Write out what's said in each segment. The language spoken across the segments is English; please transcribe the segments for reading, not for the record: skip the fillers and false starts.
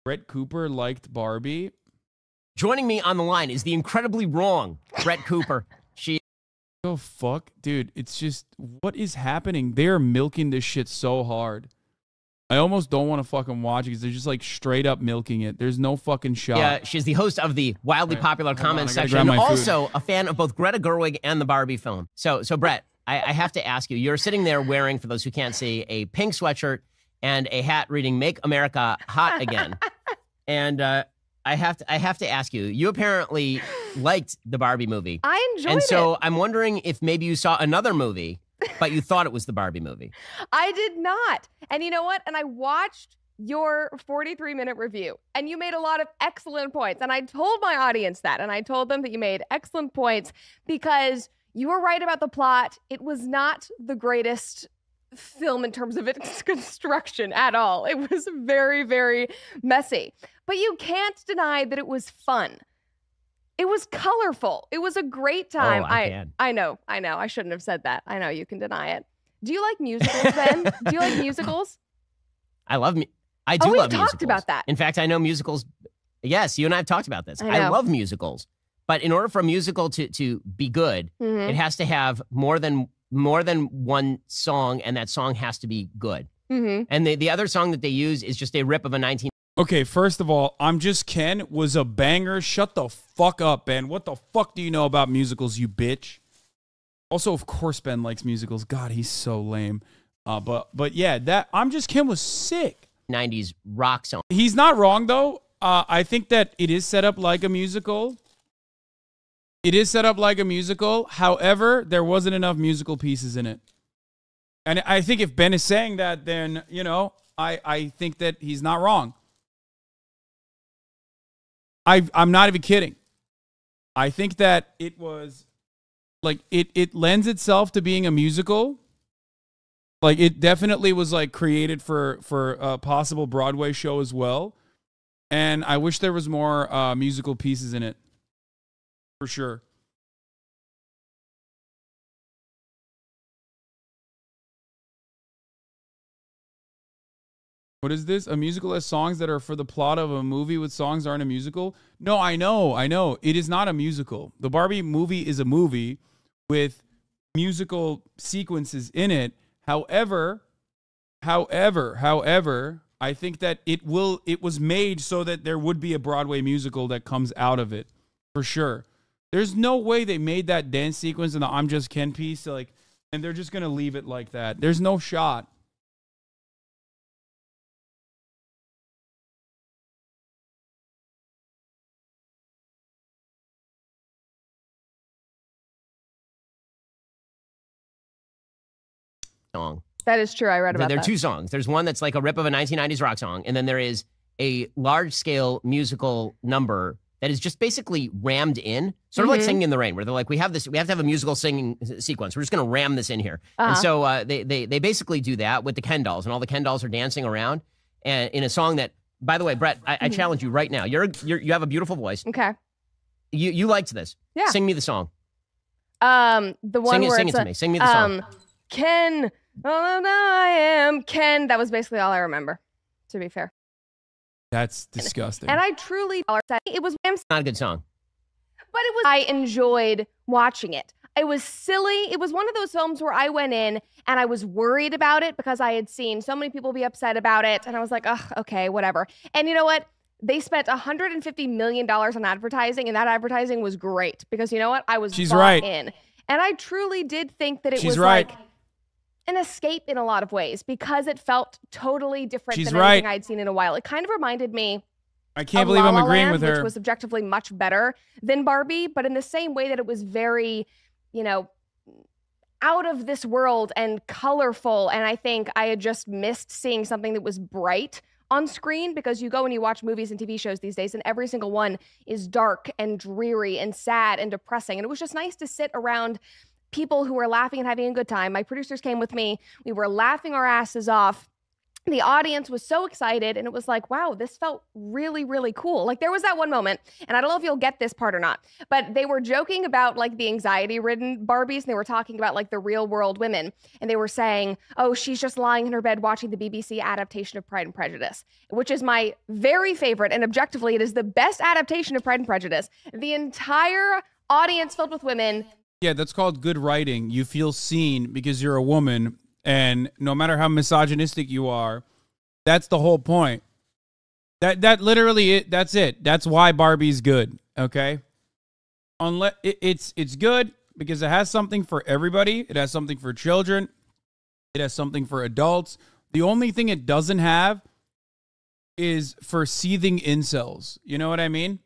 Brett Cooper liked Barbie. Joining me on the line is the incredibly wrong Brett Cooper. Oh, fuck? Dude, it's just, what is happening? They're milking this shit so hard. I almost don't want to fucking watch it because they're just like straight up milking it. There's no fucking shot. Yeah, she's the host of the wildly popular comment section. grab my Also a fan of both Greta Gerwig and the Barbie film. So Brett, I have to ask you, you're sitting there wearing, for those who can't see, a pink sweatshirt and a hat reading "Make America Hot Again." And I have to ask you, you apparently liked the Barbie movie. I enjoyed it. And so I'm wondering if maybe you saw another movie, but you thought it was the Barbie movie. I did not. And you know what? And I watched your 43-minute review, and you made a lot of excellent points. And I told my audience that, and I told them that you made excellent points because you were right about the plot. It was not the greatest film in terms of its construction at all. It was very, very messy. But you can't deny that it was fun. It was colorful. It was a great time. Oh, I can. I know. I shouldn't have said that. I know you can deny it. Do you like musicals, Ben? Do you like musicals? I do love musicals. We've talked about that. In fact, I know musicals. Yes, you and I have talked about this. I know. I love musicals. But in order for a musical to be good, Mm-hmm. it has to have more than one song, and that song has to be good. Mm-hmm. And the other song that they use is just a rip of a 19. Okay, first of all, I'm Just Ken was a banger. Shut the fuck up, Ben. What the fuck do you know about musicals, you bitch? Also, of course, Ben likes musicals. God, he's so lame. But yeah, that I'm Just Ken was sick. 90s rock song. He's not wrong, though. I think that it is set up like a musical. It is set up like a musical. However, there wasn't enough musical pieces in it. And I think if Ben is saying that, then, you know, I think that he's not wrong. I'm not even kidding. I think that it was, like, it lends itself to being a musical. Like, it definitely was, like, created for a possible Broadway show as well. And I wish there was more musical pieces in it. For sure. What is this? A musical has songs that are for the plot of a movie with songs that aren't a musical? No, I know. It is not a musical. The Barbie movie is a movie with musical sequences in it. However, I think that it was made so that there would be a Broadway musical that comes out of it. For sure. There's no way they made that dance sequence in the I'm Just Ken piece, like, and they're just going to leave it like that. There's no shot. Song. That is true. I read about There are that. two songs. There's one that's like a rip of a 1990s rock song, and then there is a large-scale musical number that is just basically rammed in, sort of like Singing in the Rain, where they're like, we have to have a musical singing sequence. We're just going to ram this in here. And so they basically do that with the Ken dolls, and all the Ken dolls are dancing around, and in a song that, by the way, Brett, I challenge you right now. You have a beautiful voice. Okay. You liked this. Yeah. Sing me the song. The one where sing it it's to me. Sing me the song. Ken, oh, no, I am Ken. That was basically all I remember, to be fair. That's disgusting. And I truly, it was Not a good song. but it was, I enjoyed watching it. It was silly. It was one of those films where I went in and I was worried about it because I had seen so many people be upset about it. And I was like, ugh, okay, whatever. And you know what? They spent $150 million on advertising, and that advertising was great because you know what? I was bought in. And I truly did think that it was like an escape in a lot of ways because it felt totally different than anything I'd seen in a while. It kind of reminded me I can't believe I'm agreeing with her. Which was objectively much better than Barbie, but in the same way that it was very, you know, out of this world and colorful. And I think I had just missed seeing something that was bright on screen because you go and you watch movies and TV shows these days and every single one is dark and dreary and sad and depressing. And it was just nice to sit around people who were laughing and having a good time. My producers came with me. We were laughing our asses off. the audience was so excited, and it was like, wow, this felt really, really cool. Like there was that one moment, and I don't know if you'll get this part or not, but they were joking about like the anxiety-ridden Barbies, and they were talking about like the real world women, and they were saying, oh, she's just lying in her bed watching the BBC adaptation of Pride and Prejudice, which is my very favorite, and objectively, it is the best adaptation of Pride and Prejudice. The entire audience filled with women. Yeah, that's called good writing. You feel seen because you're a woman. And no matter how misogynistic you are, that's the whole point. That literally that's it. That's why Barbie's good. Okay, unless it's good because it has something for everybody. It has something for children. It has something for adults. The only thing it doesn't have is for seething incels. You know what I mean?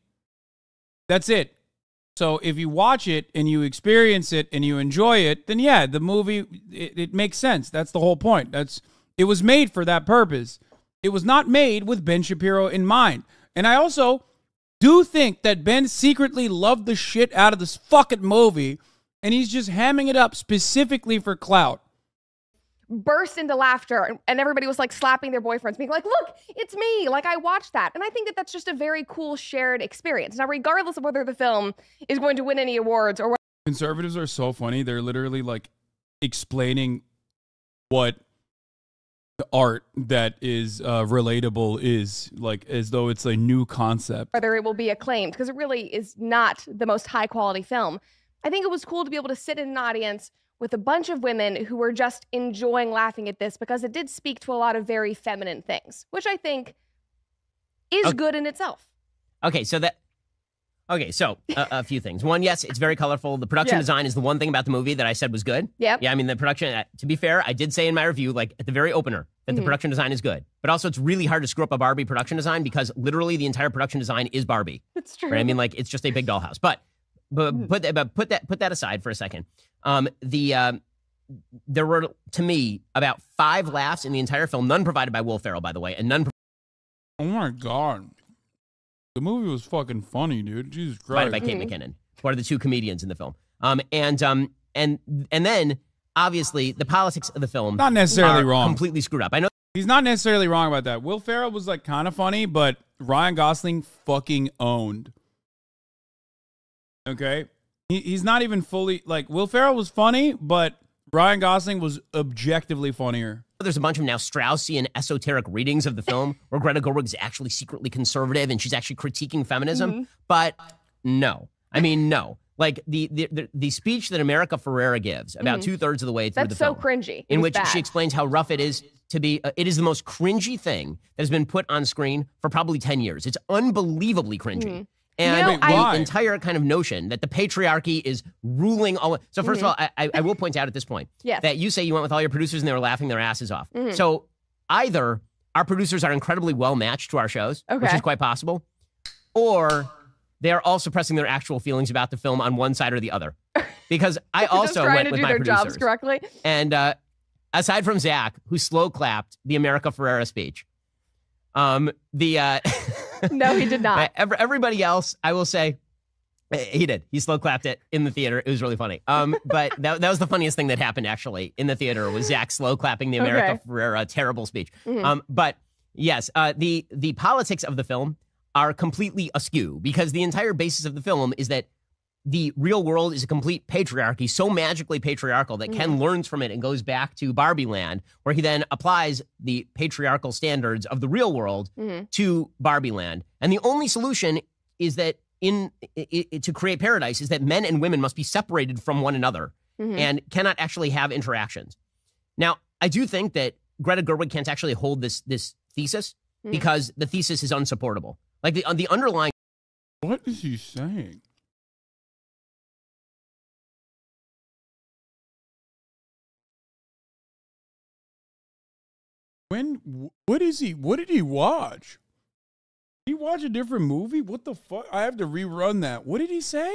That's it. So if you watch it and you experience it and you enjoy it, then yeah, the movie, it makes sense. That's the whole point. It was made for that purpose. It was not made with Ben Shapiro in mind. And I also do think that Ben secretly loved the shit out of this fucking movie, and he's just hamming it up specifically for clout. Burst into laughter, and everybody was like slapping their boyfriends, being like, look, it's me. Like, I watched that. And I think that that's just a very cool shared experience. Now, regardless of whether the film is going to win any awards or what. Conservatives are so funny. They're literally like explaining what the art that is relatable is, like, as though it's a new concept. Whether it will be acclaimed, because it really is not the most high quality film. I think it was cool to be able to sit in an audience with a bunch of women who were just enjoying laughing at this, because it did speak to a lot of very feminine things, which I think is good in itself. Okay, so a few things. One, yes, it's very colorful. The production design is the one thing about the movie that I said was good. Yep. Yeah, I mean, the production, to be fair, I did say in my review, like at the very opener, that the production design is good. But also, it's really hard to screw up a Barbie production design because literally the entire production design is Barbie. That's true. Right? I mean, like, it's just a big dollhouse. But put that aside for a second. There were, to me, about 5 laughs in the entire film, none provided by Will Ferrell, by the way, and none Oh my God. The movie was fucking funny, dude. Jesus Christ. provided by Kate McKinnon, one of the 2 comedians in the film. And then, obviously, the politics of the film Not necessarily are wrong. completely screwed up. I know He's not necessarily wrong about that. Will Ferrell was like kind of funny, but Ryan Gosling fucking owned. Okay? He's not even fully, like, Will Ferrell was funny, but Ryan Gosling was objectively funnier. there's a bunch of now Straussian esoteric readings of the film where Greta Gerwig is actually secretly conservative and she's actually critiquing feminism. But no. I mean, no. Like the speech that America Ferrera gives about 2/3 of the way through the film. That's so cringy. In which she explains how rough it is to be, it is the most cringy thing that has been put on screen for probably 10 years. It's unbelievably cringy. And the entire kind of notion that the patriarchy is ruling all. So first of all, I will point out at this point that you say you went with all your producers and they were laughing their asses off. So either our producers are incredibly well matched to our shows, which is quite possible, or they are all suppressing their actual feelings about the film on one side or the other. Because I also went with my producers. Jobs correctly. And aside from Zach, who slow clapped the America Ferrera speech, no, he did not. Everybody else, I will say, he did. He slow clapped it in the theater. It was really funny. But that was the funniest thing that happened actually in the theater was Zach slow clapping the America Ferrera terrible speech. But yes, the politics of the film are completely askew because the entire basis of the film is that the real world is a complete patriarchy, so magically patriarchal that Ken learns from it and goes back to Barbie Land, where he then applies the patriarchal standards of the real world to Barbie Land. And the only solution is that to create paradise is that men and women must be separated from one another and cannot actually have interactions. Now, I do think that Greta Gerwig can't actually hold this thesis because the thesis is unsupportable. Like the underlying. What is he saying? What did he watch? Did he watch a different movie? What the fuck? I have to rerun that. What did he say?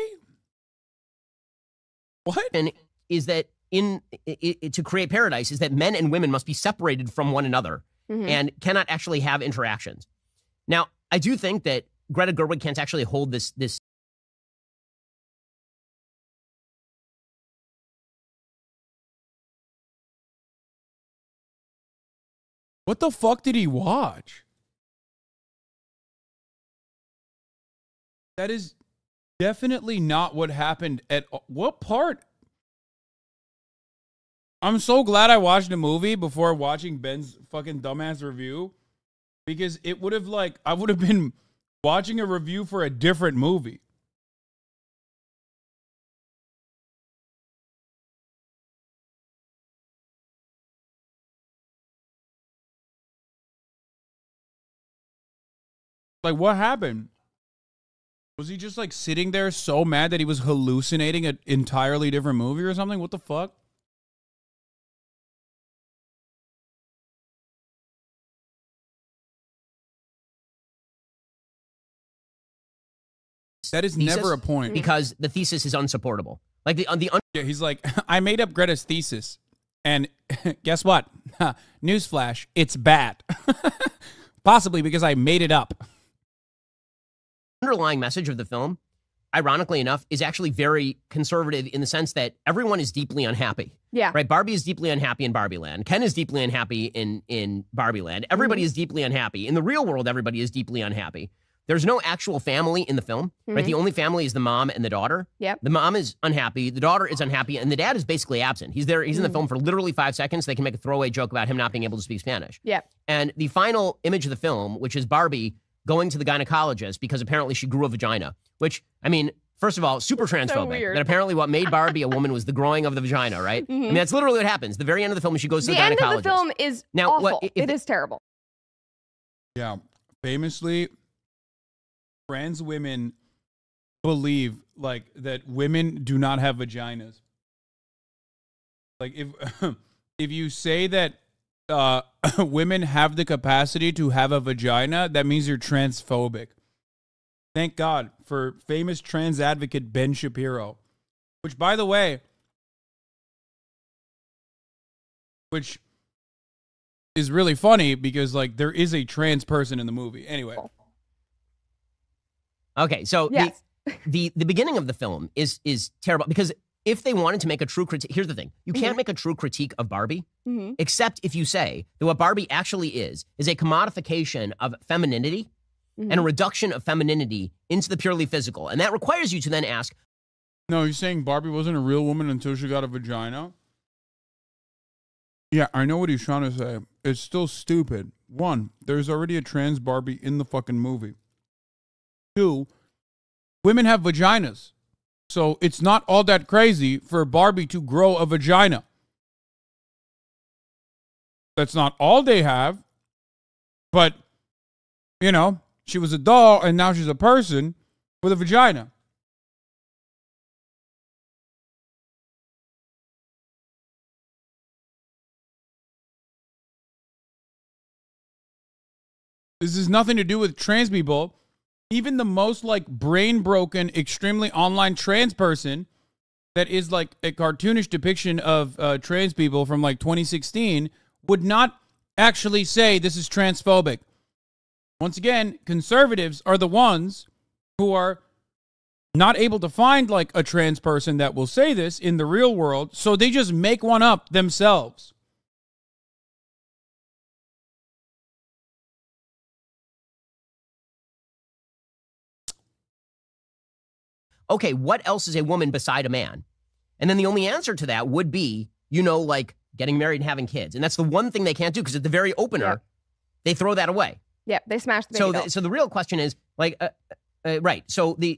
What? And is that to create paradise is that men and women must be separated from one another and cannot actually have interactions. Now, I do think that Greta Gerwig can't actually hold this. What the fuck did he watch? That is definitely not what happened at what part? I'm so glad I watched a movie before watching Ben's fucking dumbass review, because it would have I would have been watching a review for a different movie. Like, what happened? Was he just sitting there so mad that he was hallucinating an entirely different movie or something? What the fuck? That is Thesis? never a point. Because the thesis is unsupportable. Yeah, he's like, I made up Greta's thesis, and guess what? Newsflash, it's bad. Possibly because I made it up. underlying message of the film, ironically enough, is actually very conservative in the sense that everyone is deeply unhappy. Yeah. Right? Barbie is deeply unhappy in Barbie Land. Ken is deeply unhappy in Barbie Land. Everybody is deeply unhappy. In the real world, everybody is deeply unhappy. There's no actual family in the film, right? The only family is the mom and the daughter. Yep. The mom is unhappy. The daughter is unhappy. And the dad is basically absent. He's there. He's in the film for literally 5 seconds. They can make a throwaway joke about him not being able to speak Spanish. Yep. And the final image of the film, which is Barbie going to the gynecologist because apparently she grew a vagina, which, I mean, first of all, super transphobic. weird. That apparently what made Barbie a woman was the growing of the vagina, right? I mean, that's literally what happens. The very end of the film, she goes to the gynecologist. The end of the film is awful. It is terrible. Yeah. Famously, trans women believe that women do not have vaginas. If you say that women have the capacity to have a vagina, that means you're transphobic. Thank God for famous trans advocate Ben Shapiro, which, by the way, which is really funny because there is a trans person in the movie. Anyway. Okay, so Yes. the beginning of the film is terrible because if they wanted to make a true critique, here's the thing. You can't make a true critique of Barbie except if you say that what Barbie actually is a commodification of femininity and a reduction of femininity into the purely physical. And that requires you to then ask. No, you're saying Barbie wasn't a real woman until she got a vagina? Yeah, I know what he's trying to say. It's still stupid. One, there's already a trans Barbie in the fucking movie. Two, women have vaginas. So it's not all that crazy for Barbie to grow a vagina. That's not all they have. But, she was a doll and now she's a person with a vagina. This has nothing to do with trans people. Even the most brain broken, extremely online trans person that is a cartoonish depiction of trans people from 2016 would not actually say this is transphobic. Once again, conservatives are the ones who are not able to find a trans person that will say this in the real world, so they just make one up themselves. Okay, what else is a woman beside a man? And then the only answer to that would be, getting married and having kids. And that's the one thing they can't do because at the very opener, they throw that away. Yep, they smashed the baby doll. So the real question is, right. So the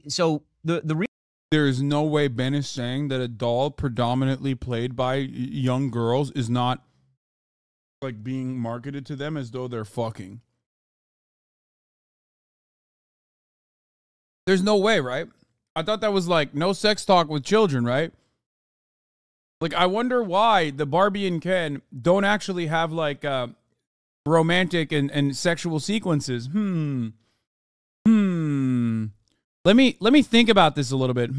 real. There is no way Ben is saying that a doll predominantly played by young girls is not being marketed to them as though they're fucking. There's no way, right? I thought that was no sex talk with children, right? I wonder why the Barbie and Ken don't actually have romantic and sexual sequences. Let me think about this a little bit.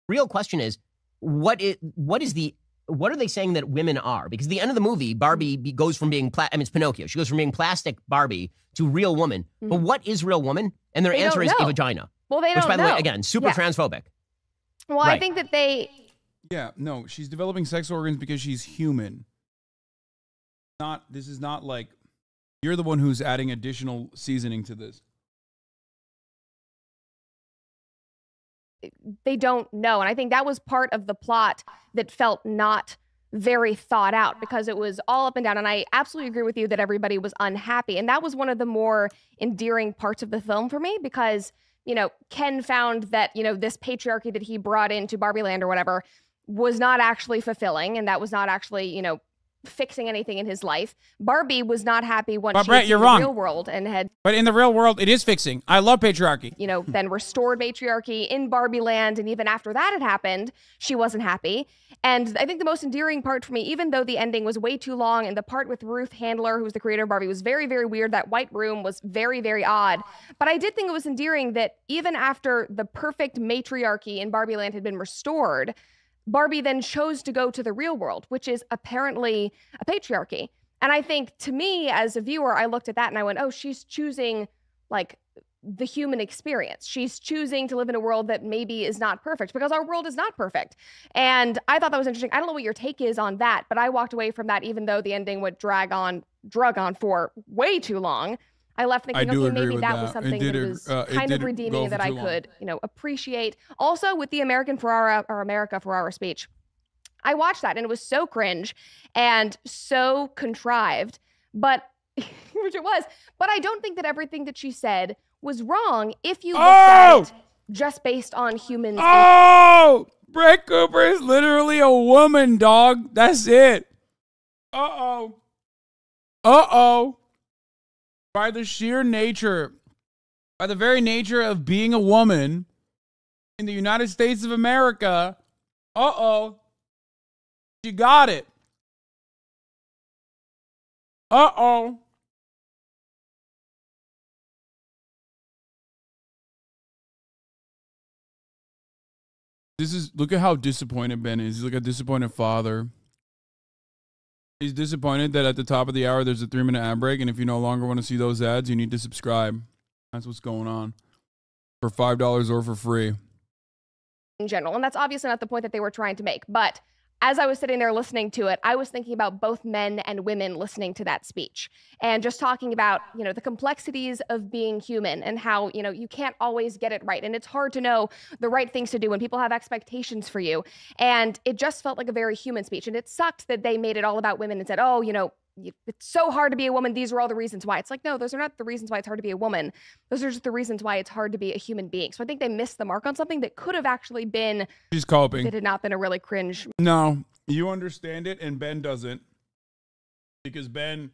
Real question is, what are they saying that women are? Because at the end of the movie, Barbie goes from being, it's Pinocchio. She goes from being plastic Barbie to real woman. But what is real woman? And their answer is a vagina. Well, they don't know. Which, by the way, again, super transphobic. Well, Right. I think that they... Yeah, no, she's developing sex organs because she's human. This is not like you're the one who's adding additional seasoning to this. They don't know. And I think that was part of the plot that felt not very thought out because it was all up and down. And I absolutely agree with you that everybody was unhappy. And that was one of the more endearing parts of the film for me because, you know, Ken found that, you know, this patriarchy that he brought into Barbie Land or whatever was not actually fulfilling. And that was not actually, you know, fixing anything in his life. Barbie was not happy once she was in the real world and had. But in the real world, it is fixing. I love patriarchy. You know, then restored patriarchy in Barbie Land, and even after that had happened, she wasn't happy. And I think the most endearing part for me, even though the ending was way too long, and the part with Ruth Handler, who's the creator of Barbie, was very, very weird. That white room was very, very odd. But I did think it was endearing that even after the perfect matriarchy in Barbie Land had been restored, Barbie then chose to go to the real world, which is apparently a patriarchy. And I think to me as a viewer, I looked at that and I went, oh, she's choosing like the human experience. She's choosing to live in a world that maybe is not perfect because our world is not perfect. And I thought that was interesting. I don't know what your take is on that, but I walked away from that even though the ending would drug on for way too long. I left thinking, okay, maybe that was something that was kind of redeeming that I could, you know, appreciate. Also, with the America Ferrara speech, I watched that and it was so cringe and so contrived, but which it was. But I don't think that everything that she said was wrong if you look at it just based on humans. Oh, Brett Cooper is literally a woman, dog. That's it. Uh-oh. By the very nature of being a woman in the United States of America, she got it. Look at how disappointed Ben is. He's like a disappointed father. He's disappointed that at the top of the hour, there's a 3-minute ad break. And if you no longer want to see those ads, you need to subscribe. That's what's going on. For $5 or for free. In general. And that's obviously not the point that they were trying to make. But as I was sitting there listening to it, I was thinking about both men and women listening to that speech and just talking about, you know, the complexities of being human and how, you know, you can't always get it right. And it's hard to know the right things to do when people have expectations for you. And it just felt like a very human speech. And it sucked that they made it all about women and said, oh, you know, it's so hard to be a woman. These are all the reasons why. It's like, no, those are not the reasons why it's hard to be a woman. Those are just the reasons why it's hard to be a human being. So I think they missed the mark on something that could have actually been. She's coping. It had not been a really cringe. No, you understand it and Ben doesn't. Because Ben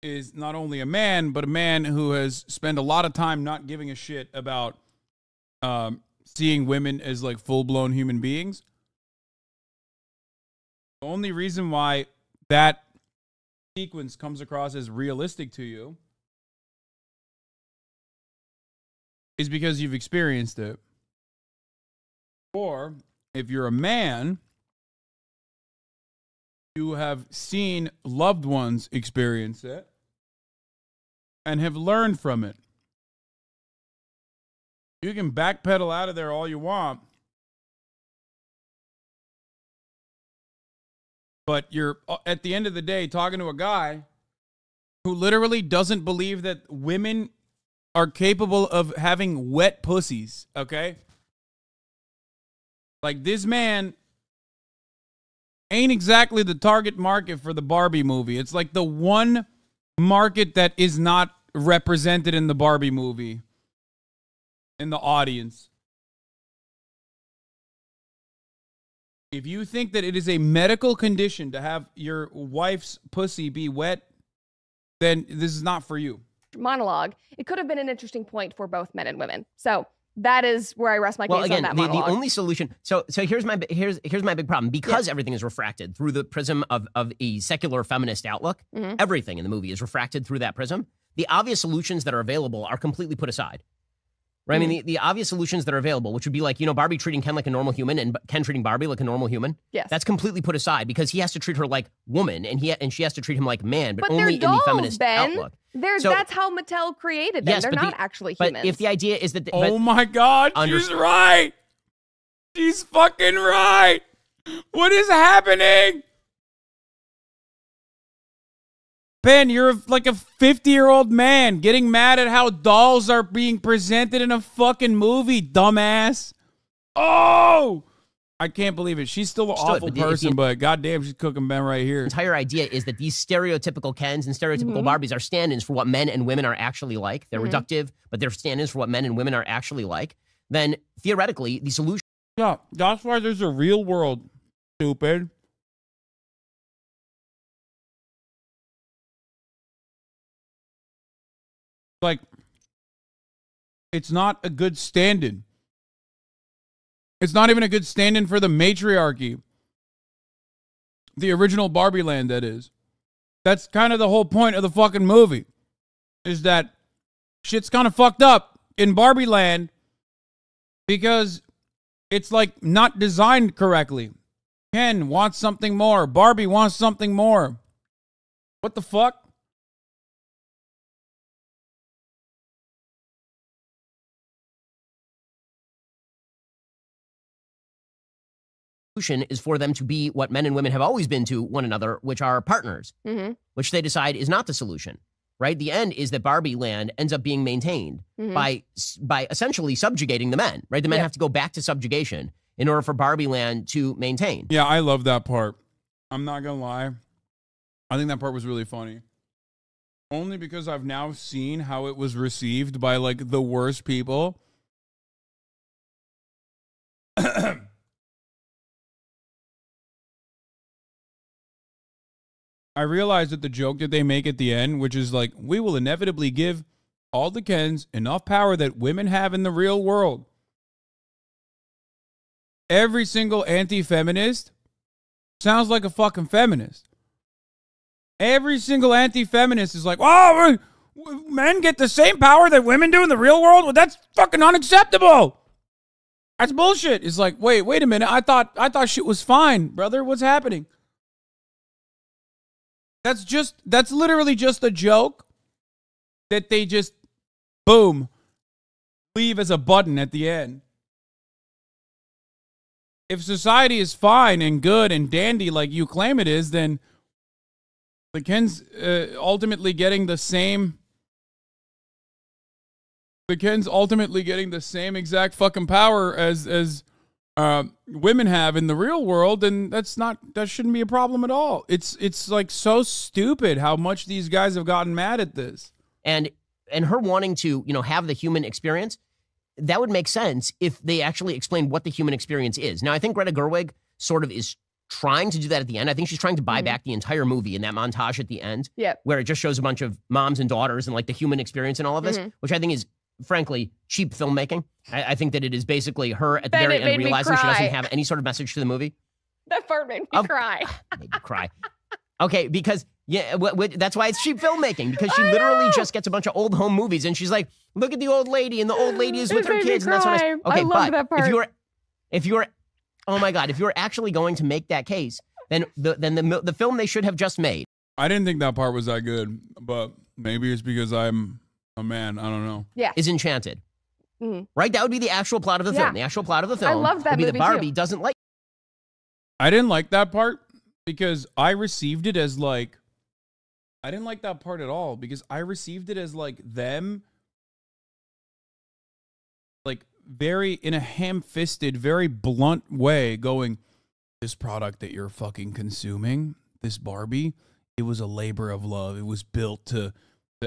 is not only a man, but a man who has spent a lot of time not giving a shit about seeing women as like full-blown human beings. The only reason why that sequence comes across as realistic to you is because you've experienced it. Or if you're a man, you have seen loved ones experience it and have learned from it. You can backpedal out of there all you want, but you're, at the end of the day, talking to a guy who literally doesn't believe that women are capable of having wet pussies, okay? Like, this man ain't exactly the target market for the Barbie movie. It's like the one market that is not represented in the Barbie movie in the audience. If you think that it is a medical condition to have your wife's pussy be wet, then this is not for you. Monologue. It could have been an interesting point for both men and women. So that is where I rest my case on that monologue. The only solution. So here's my big problem. Because everything is refracted through the prism of a secular feminist outlook, everything in the movie is refracted through that prism. The obvious solutions that are available are completely put aside. Right? I mean, the obvious solutions that are available, which would be like, you know, Barbie treating Ken like a normal human and Ken treating Barbie like a normal human. Yes. That's completely put aside because he has to treat her like woman and she has to treat him like man, but only they're dolls, in the feminist outlook. That's how Mattel created them. Yes, they're not actually humans. But if the idea is that... Oh my God, she's right. She's fucking right. What is happening? Ben, you're like a 50-year-old man getting mad at how dolls are being presented in a fucking movie, dumbass. Oh! I can't believe it. She's still an awful person, but goddamn, she's cooking Ben right here. The entire idea is that these stereotypical Kens and stereotypical Barbies are stand-ins for what men and women are actually like. They're reductive, but they're stand-ins for what men and women are actually like. Then, theoretically, the solution... Yeah, that's why there's a real world, stupid. Like, it's not a good stand-in. It's not even a good stand-in for the matriarchy. The original Barbie Land, that is. That's kind of the whole point of the fucking movie. Is that shit's kind of fucked up in Barbie Land because it's like not designed correctly. Ken wants something more. Barbie wants something more. What the fuck? Is for them to be what men and women have always been to one another, which are partners, which they decide is not the solution, right? The end is that Barbie Land ends up being maintained by essentially subjugating the men, right? The men have to go back to subjugation in order for Barbie Land to maintain. Yeah, I love that part. I'm not gonna lie. I think that part was really funny. Only because I've now seen how it was received by like the worst people. I realized that the joke that they make at the end, which is like, we will inevitably give all the Kens enough power that women have in the real world. Every single anti-feminist sounds like a fucking feminist. Every single anti-feminist is like, oh, men get the same power that women do in the real world? Well, that's fucking unacceptable. That's bullshit. It's like, wait a minute. I thought shit was fine, brother. What's happening? That's literally just a joke that they just, boom, leave as a button at the end. If society is fine and good and dandy like you claim it is, then the Ken's ultimately getting the same. The Ken's ultimately getting the same exact fucking power as women have in the real world, and that shouldn't be a problem at all. It's like so stupid how much these guys have gotten mad at this. And her wanting to, have the human experience, that would make sense if they actually explained what the human experience is. Now, I think Greta Gerwig sort of is trying to do that at the end. I think she's trying to buy back the entire movie in that montage at the end, where it just shows a bunch of moms and daughters and like the human experience and all of this, which I think is, frankly, cheap filmmaking. I think that it is basically her at the very end realizing she doesn't have any sort of message to the movie. That part made me cry. Made me cry. Okay, because that's why it's cheap filmmaking, because she literally just gets a bunch of old home movies and she's like, look at the old lady, and the old lady is with her kids, and that's what okay, I love that part. If you're oh my god, if you're actually going to make that case, then the film they should have just made. I didn't think that part was that good, but maybe it's because I'm a man. I don't know. Yeah. Is Enchanted. Right? That would be the actual plot of the film. The actual plot of the film. I love that would be movie that Barbie too. doesn't like. I didn't like that part because I received it as like, I didn't like that part at all because I received it as like them, like very in a ham-fisted, very blunt way going, this product that you're fucking consuming, this Barbie, it was a labor of love. It was built to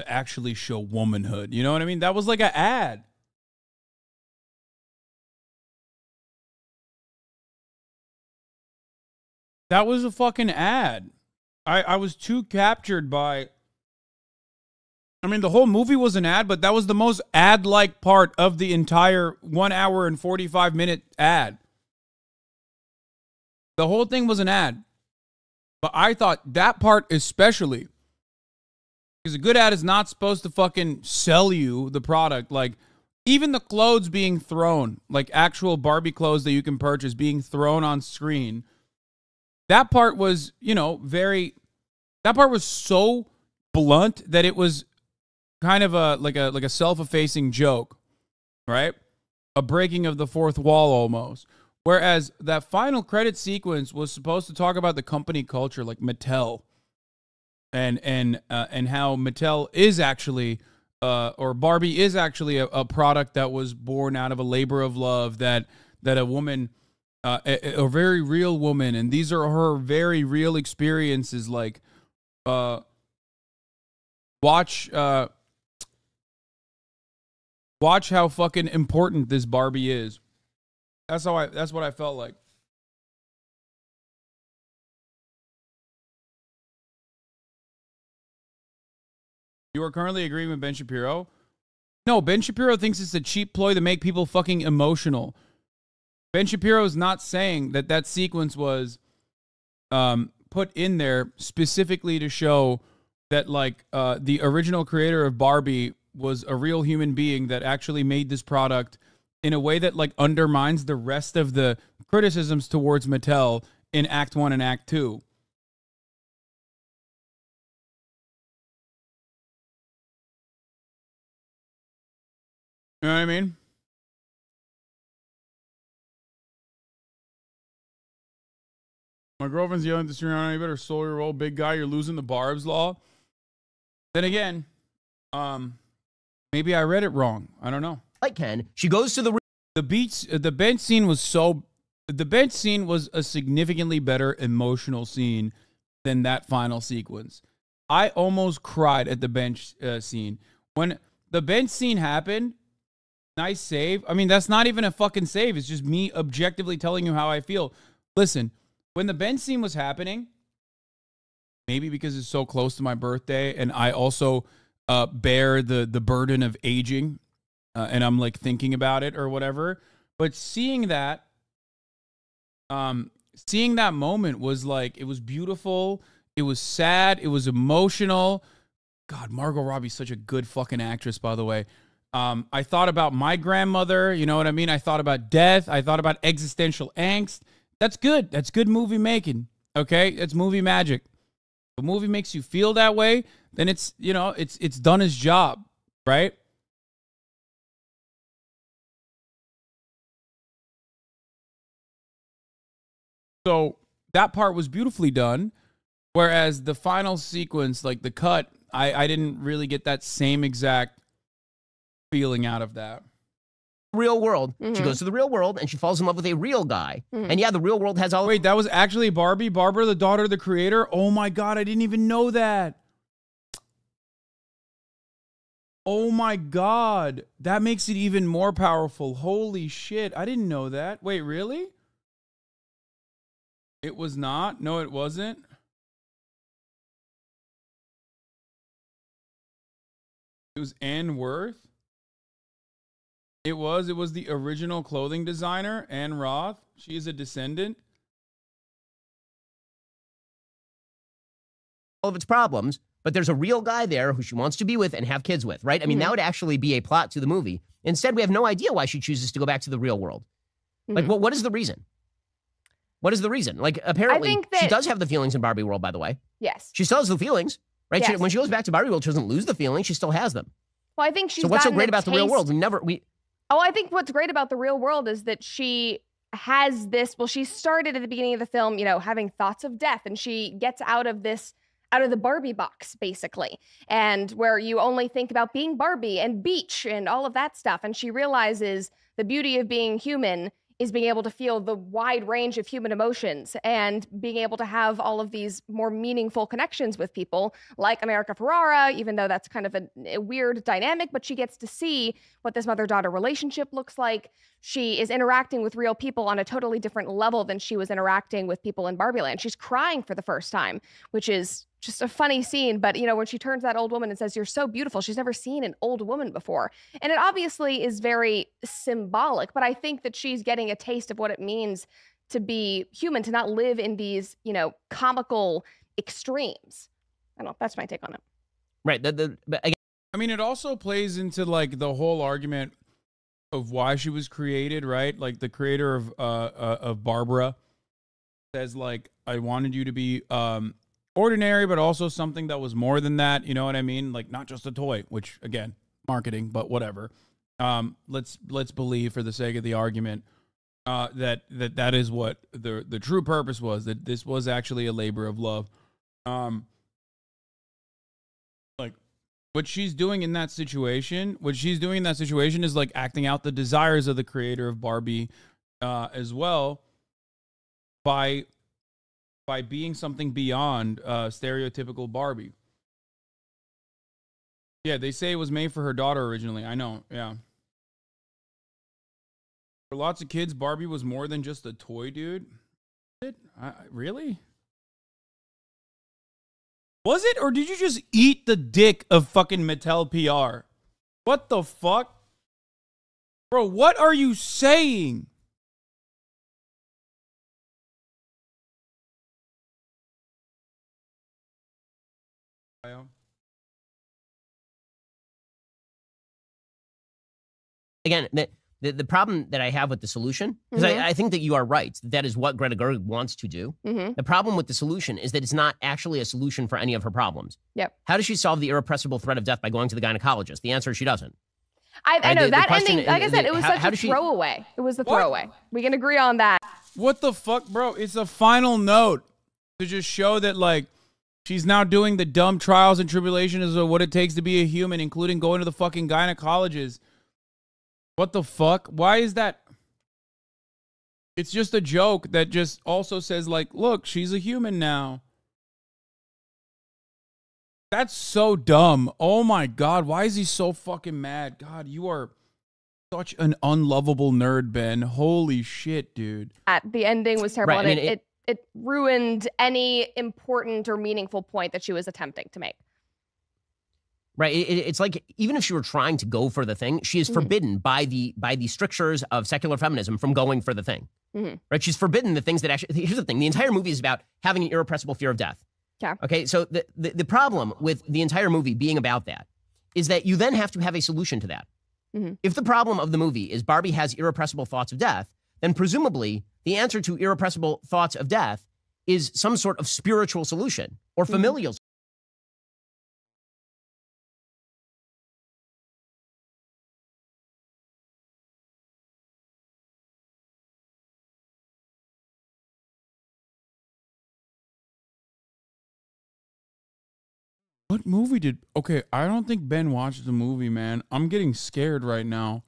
actually show womanhood. You know what I mean? That was like an ad. That was a fucking ad. I was too captured by... I mean, the whole movie was an ad, but that was the most ad-like part of the entire 1 hour and 45-minute ad. The whole thing was an ad. But I thought that part especially... Because a good ad is not supposed to fucking sell you the product. Like, even the clothes being thrown, like actual Barbie clothes that you can purchase being thrown on screen, that part was, that part was so blunt that it was kind of like a self-effacing joke, right? A breaking of the fourth wall almost. Whereas that final credit sequence was supposed to talk about the company culture, like Mattel. and how Mattel is actually or Barbie is actually a product that was born out of a labor of love that a woman, a very real woman, and these are her very real experiences. Like, watch how fucking important this Barbie is. That's what I felt like. You are currently agreeing with Ben Shapiro? No, Ben Shapiro thinks it's a cheap ploy to make people fucking emotional. Ben Shapiro is not saying that sequence was put in there specifically to show that, like, the original creator of Barbie was a real human being that actually made this product in a way that, like, undermines the rest of the criticisms towards Mattel in Act 1 and Act 2. You know what I mean? My girlfriend's yelling at the Serrano, you better slow your roll, big guy, you're losing the Barb's law. Then again, maybe I read it wrong. I don't know. Like Ken, she goes to the the bench scene was a significantly better emotional scene than that final sequence. I almost cried at the bench scene. When the bench scene happened, nice save. I mean, that's not even a fucking save. It's just me objectively telling you how I feel. Listen, when the bench scene was happening, maybe because it's so close to my birthday, and I also bear the burden of aging, and I'm like thinking about it or whatever. But seeing that moment was like, it was beautiful. It was sad. It was emotional. God, Margot Robbie's such a good fucking actress, by the way. I thought about my grandmother, you know what I mean? I thought about death. I thought about existential angst. That's good. That's good movie making, okay? It's movie magic. If a movie makes you feel that way, then it's, you know, it's done its job, right? So that part was beautifully done, whereas the final sequence, like the cut, I didn't really get that same exact feeling out of that. real world. Mm-hmm. She goes to the real world and she falls in love with a real guy. Mm-hmm. And yeah, the real world has all. Wait, that was actually Barbie? Barbara, the daughter of the creator? Oh my God, I didn't even know that. Oh my God, that makes it even more powerful. Holy shit, I didn't know that. Wait, really? It was not? No, it wasn't. It was Ann Worth. It was the original clothing designer, Ann Roth. She is a descendant. All of its problems, but there's a real guy there who she wants to be with and have kids with, right? I mean, that would actually be a plot to the movie. Instead, we have no idea why she chooses to go back to the real world. Like, what is the reason? What is the reason? Like, apparently, she does have the feelings in Barbie world, by the way. Yes. She still has the feelings, right? Yes. When she goes back to Barbie world, she doesn't lose the feelings. She still has them. Well, I think she's So what's so great about the real world? Oh, I think what's great about the real world is that she has this, well, she started at the beginning of the film, you know, having thoughts of death, and she gets out of the Barbie box, basically, and where you only think about being Barbie and beach and all of that stuff. And she realizes the beauty of being human is being able to feel the wide range of human emotions and being able to have all of these more meaningful connections with people like America Ferrara, even though that's kind of a weird dynamic, but she gets to see what this mother-daughter relationship looks like. She is interacting with real people on a totally different level than she was interacting with people in Barbie Land. She's crying for the first time, which is just a funny scene. But, you know, when she turns to that old woman and says, "You're so beautiful," she's never seen an old woman before. And it obviously is very symbolic, but I think that she's getting a taste of what it means to be human, to not live in these, you know, comical extremes. I don't know. That's my take on it. Right. I mean, it also plays into like the whole argument of why she was created, right? Like the creator of Barbara says, like, I wanted you to be ordinary, but also something that was more than that. You know what I mean? Like, not just a toy, which again, marketing, but whatever. Let's believe for the sake of the argument that is what the true purpose was, that this was actually a labor of love. what she's doing in that situation, is like acting out the desires of the creator of Barbie as well by being something beyond stereotypical Barbie. Yeah, they say it was made for her daughter originally. I know, yeah. For lots of kids, Barbie was more than just a toy, dude. Really? Was it? Or did you just eat the dick of fucking Mattel PR? What the fuck? Bro, what are you saying? Again, the problem that I have with the solution, because I think that you are right, that is what Greta Gerwig wants to do. The problem with the solution is that it's not actually a solution for any of her problems. Yep. How does she solve the irrepressible threat of death by going to the gynecologist? The answer is she doesn't. I know that ending, like I said, it was such a throwaway. It was the throwaway. We can agree on that. What the fuck, bro? It's a final note to just show that, like, she's now doing the dumb trials and tribulations of what it takes to be a human, including going to the fucking gynecologist. What the fuck? Why is that? It's just a joke that just also says, like, look, she's a human now. That's so dumb. Oh my God. Why is he so fucking mad? God, you are such an unlovable nerd, Ben. Holy shit, dude. The ending was terrible. Right, And it ruined any important or meaningful point that she was attempting to make. Right. It's like, even if she were trying to go for the thing, she is forbidden by the strictures of secular feminism from going for the thing. Right. She's forbidden the things that actually, here's the thing. The entire movie is about having an irrepressible fear of death. Yeah. Okay. So the problem with the entire movie being about that is that you then have to have a solution to that. If the problem of the movie is Barbie has irrepressible thoughts of death, then presumably the answer to irrepressible thoughts of death is some sort of spiritual solution or familial. What movie did... Okay, I don't think Ben watched the movie, man. I'm getting scared right now.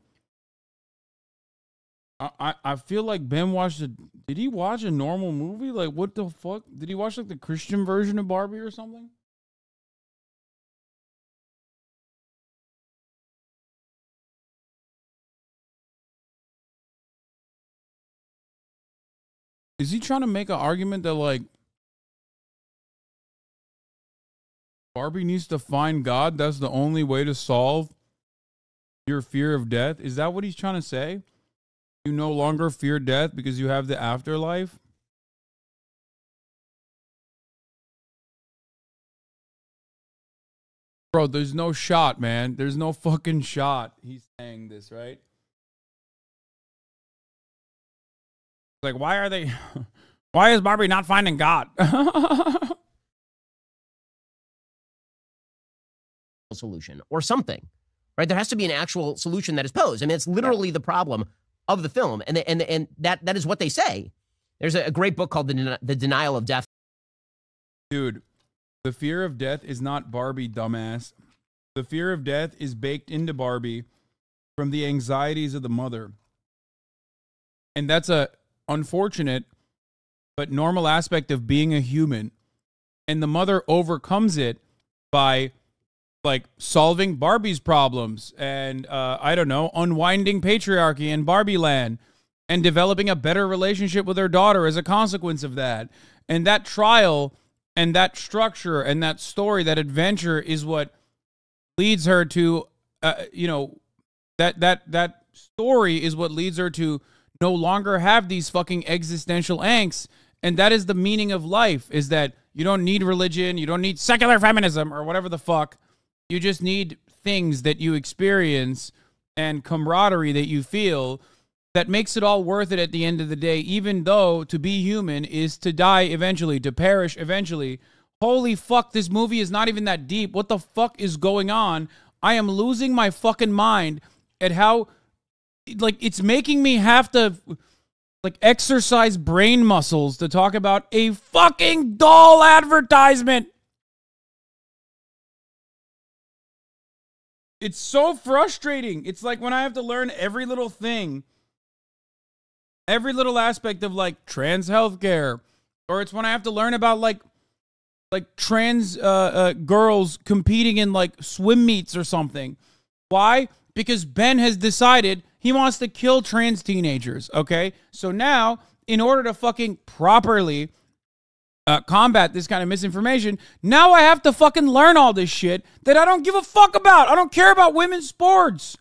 I feel like Ben watched a... Did he watch a normal movie? Like, what the fuck? Did he watch, like, the Christian version of Barbie or something? Is he trying to make an argument that, like, Barbie needs to find God? That's the only way to solve your fear of death? Is that what he's trying to say? You no longer fear death because you have the afterlife? Bro, there's no shot, man. There's no fucking shot he's saying this, right? Like, why are they... Why is Barbie not finding God? Solution or something, right? There has to be an actual solution that is posed. I mean, it's literally the problem of the film, and that is what they say. There's a great book called The Denial of Death. Dude, the fear of death is not Barbie, dumbass. The fear of death is baked into Barbie from the anxieties of the mother. And that's a unfortunate but normal aspect of being a human. And the mother overcomes it by, like, solving Barbie's problems and, I don't know, unwinding patriarchy in Barbie land and developing a better relationship with her daughter as a consequence of that. And that trial and that structure and that story, that adventure is what leads her to, you know, that story is what leads her to no longer have these fucking existential angst. And that is the meaning of life, is that you don't need religion, you don't need secular feminism or whatever the fuck. You just need things that you experience and camaraderie that you feel that makes it all worth it at the end of the day, even though to be human is to die eventually, to perish eventually. Holy fuck, this movie is not even that deep. What the fuck is going on? I am losing my fucking mind at how, like, it's making me have to, like, exercise brain muscles to talk about a fucking doll advertisement. It's so frustrating. It's like when I have to learn every little thing, every little aspect of like trans healthcare, or it's when I have to learn about like trans girls competing in like swim meets or something. Why? Because Ben has decided he wants to kill trans teenagers. Okay, so now in order to fucking properly combat this kind of misinformation, now I have to fucking learn all this shit that I don't give a fuck about. I don't care about women's sports.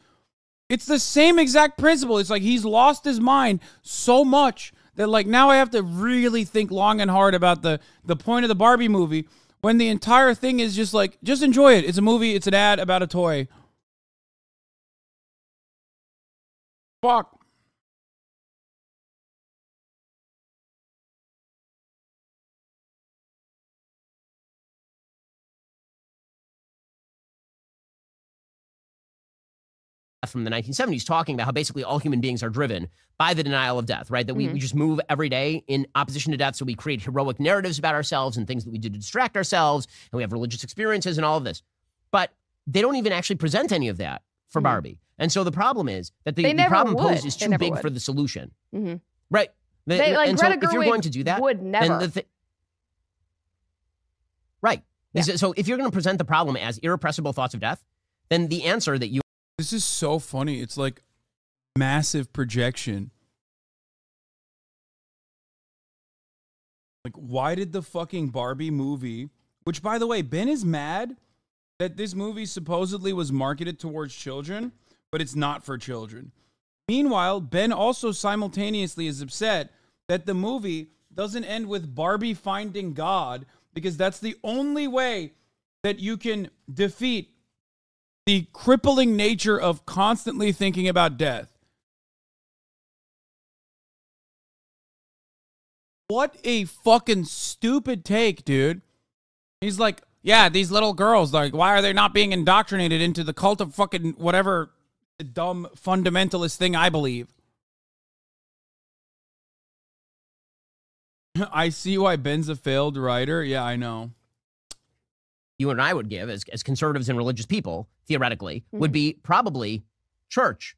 It's the same exact principle. It's like he's lost his mind so much that like now I have to really think long and hard about the point of the Barbie movie when the entire thing is just like, just enjoy it. It's a movie. It's an ad about a toy. Fuck. From the 1970s talking about how basically all human beings are driven by the denial of death, right? That we just move every day in opposition to death. So we create heroic narratives about ourselves and things that we do to distract ourselves. And we have religious experiences and all of this. But they don't even actually present any of that for Barbie. And so the problem is that the problem posed is too big for the solution. Right. And so if you're going to do that, would never. Right. Yeah. So if you're going to present the problem as irrepressible thoughts of death, then the answer that you... This is so funny. It's like massive projection. Like, why did the fucking Barbie movie, which by the way, Ben is mad that this movie supposedly was marketed towards children, but it's not for children. Meanwhile, Ben also simultaneously is upset that the movie doesn't end with Barbie finding God, because that's the only way that you can defeat the crippling nature of constantly thinking about death. What a fucking stupid take, dude. He's like, yeah, these little girls, like, why are they not being indoctrinated into the cult of fucking whatever dumb fundamentalist thing I believe? I see why Ben's a failed writer. Yeah, I know. You and I would give as conservatives and religious people, theoretically, would be probably church,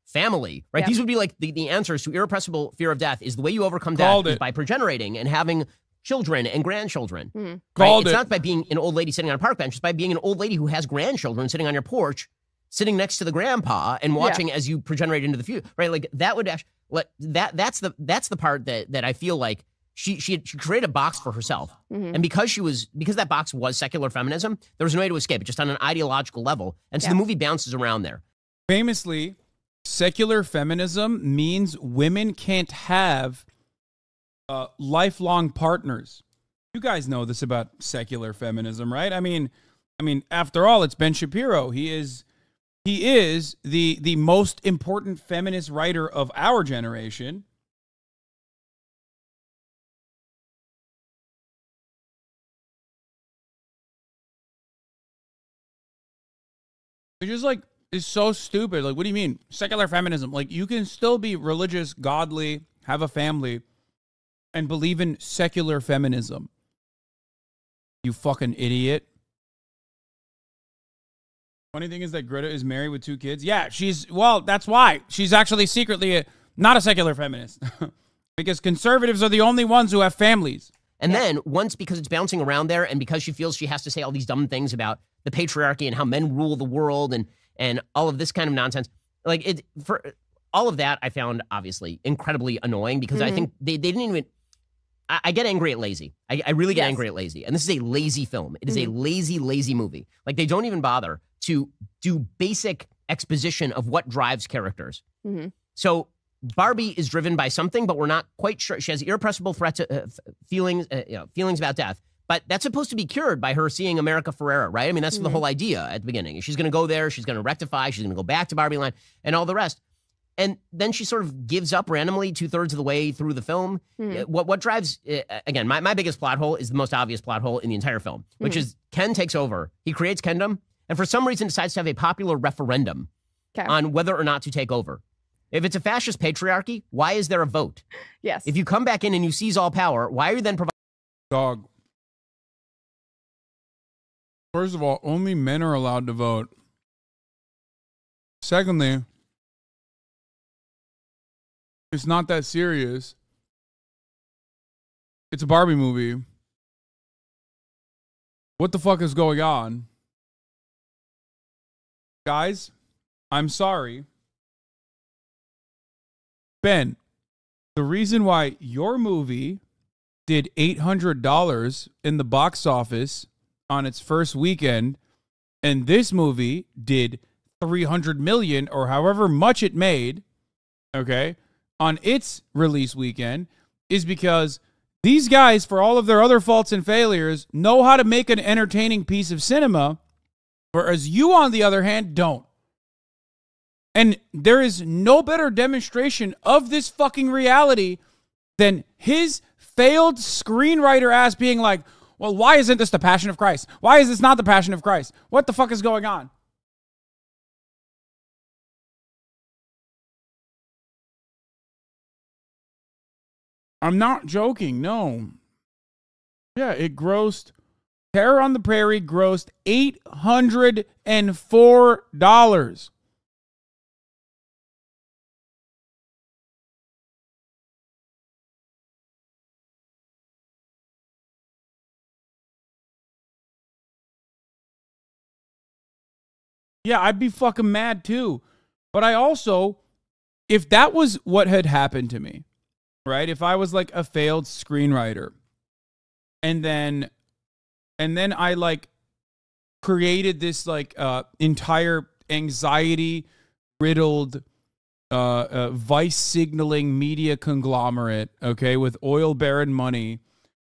family, right? These would be like the answers to irrepressible fear of death is the way you overcome death is by progenerating and having children and grandchildren. Right? It's not by being an old lady sitting on a park bench. It's by being an old lady who has grandchildren sitting on your porch, sitting next to the grandpa and watching as you progenerate into the future, right? Like that would actually, that's the part that I feel like she created a box for herself. And because that box was secular feminism, there was no way to escape it, just on an ideological level. And so the movie bounces around there. Famously, secular feminism means women can't have lifelong partners. You guys know this about secular feminism, right? I mean, after all, it's Ben Shapiro. He is the most important feminist writer of our generation. It's just like, it's so stupid. Like, what do you mean? Secular feminism. Like, you can still be religious, godly, have a family, and believe in secular feminism. You fucking idiot. Funny thing is that Greta is married with 2 kids. Yeah, well, that's why. She's actually secretly not a secular feminist. Because conservatives are the only ones who have families. And then once, because it's bouncing around there and because she feels she has to say all these dumb things about the patriarchy and how men rule the world and all of this kind of nonsense, like for all of that, I found obviously incredibly annoying because I think they didn't even, I get angry at lazy. I really get angry at lazy. And this is a lazy film. It is a lazy movie. Like they don't even bother to do basic exposition of what drives characters. So Barbie is driven by something, but we're not quite sure. She has irrepressible feelings about death. But that's supposed to be cured by her seeing America Ferrera, right? I mean, that's the whole idea at the beginning. She's going to go there. She's going to rectify. She's going to go back to Barbie Land and all the rest. And then she sort of gives up randomly 2/3 of the way through the film. What drives, again, my biggest plot hole is the most obvious plot hole in the entire film, which is Ken takes over. He creates Kendom and for some reason decides to have a popular referendum on whether or not to take over. If it's a fascist patriarchy, why is there a vote? Yes. If you come back in and you seize all power, why are you then providing? Dog. First of all, only men are allowed to vote. Secondly, it's not that serious. It's a Barbie movie. What the fuck is going on? Guys, I'm sorry. Ben, the reason why your movie did $800 in the box office on its first weekend and this movie did 300 million or however much it made, okay, on its release weekend is because these guys, for all of their other faults and failures, know how to make an entertaining piece of cinema, whereas you, on the other hand, don't. And there is no better demonstration of this fucking reality than his failed screenwriter ass being like, well, why isn't this the Passion of Christ? Why is this not the Passion of Christ? What the fuck is going on? I'm not joking, no. Yeah, it grossed, Terror on the Prairie grossed $804. Yeah, I'd be fucking mad too. But I also, if that was what had happened to me, right? If I was like a failed screenwriter and then I like created this like entire anxiety riddled vice signaling media conglomerate, okay, with oil baron money,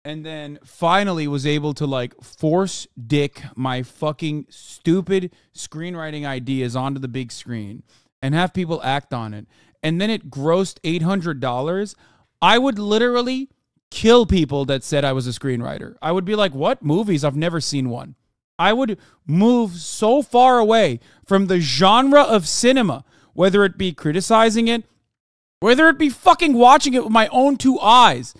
and then finally was able to like force dick my fucking stupid screenwriting ideas onto the big screen and have people act on it, and then it grossed $800, I would literally kill people that said I was a screenwriter. I would be like, what movies? I've never seen one. I would move so far away from the genre of cinema, whether it be criticizing it, whether it be fucking watching it with my own two eyes.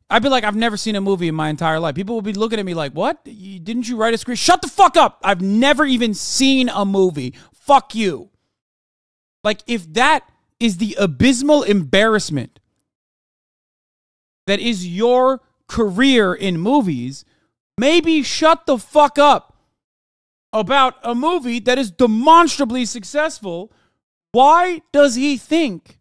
I'd be like, I've never seen a movie in my entire life. People will be looking at me like, what? Didn't you write a script? Shut the fuck up. I've never even seen a movie. Fuck you. Like, if that is the abysmal embarrassment that is your career in movies, maybe shut the fuck up about a movie that is demonstrably successful. Why does he think,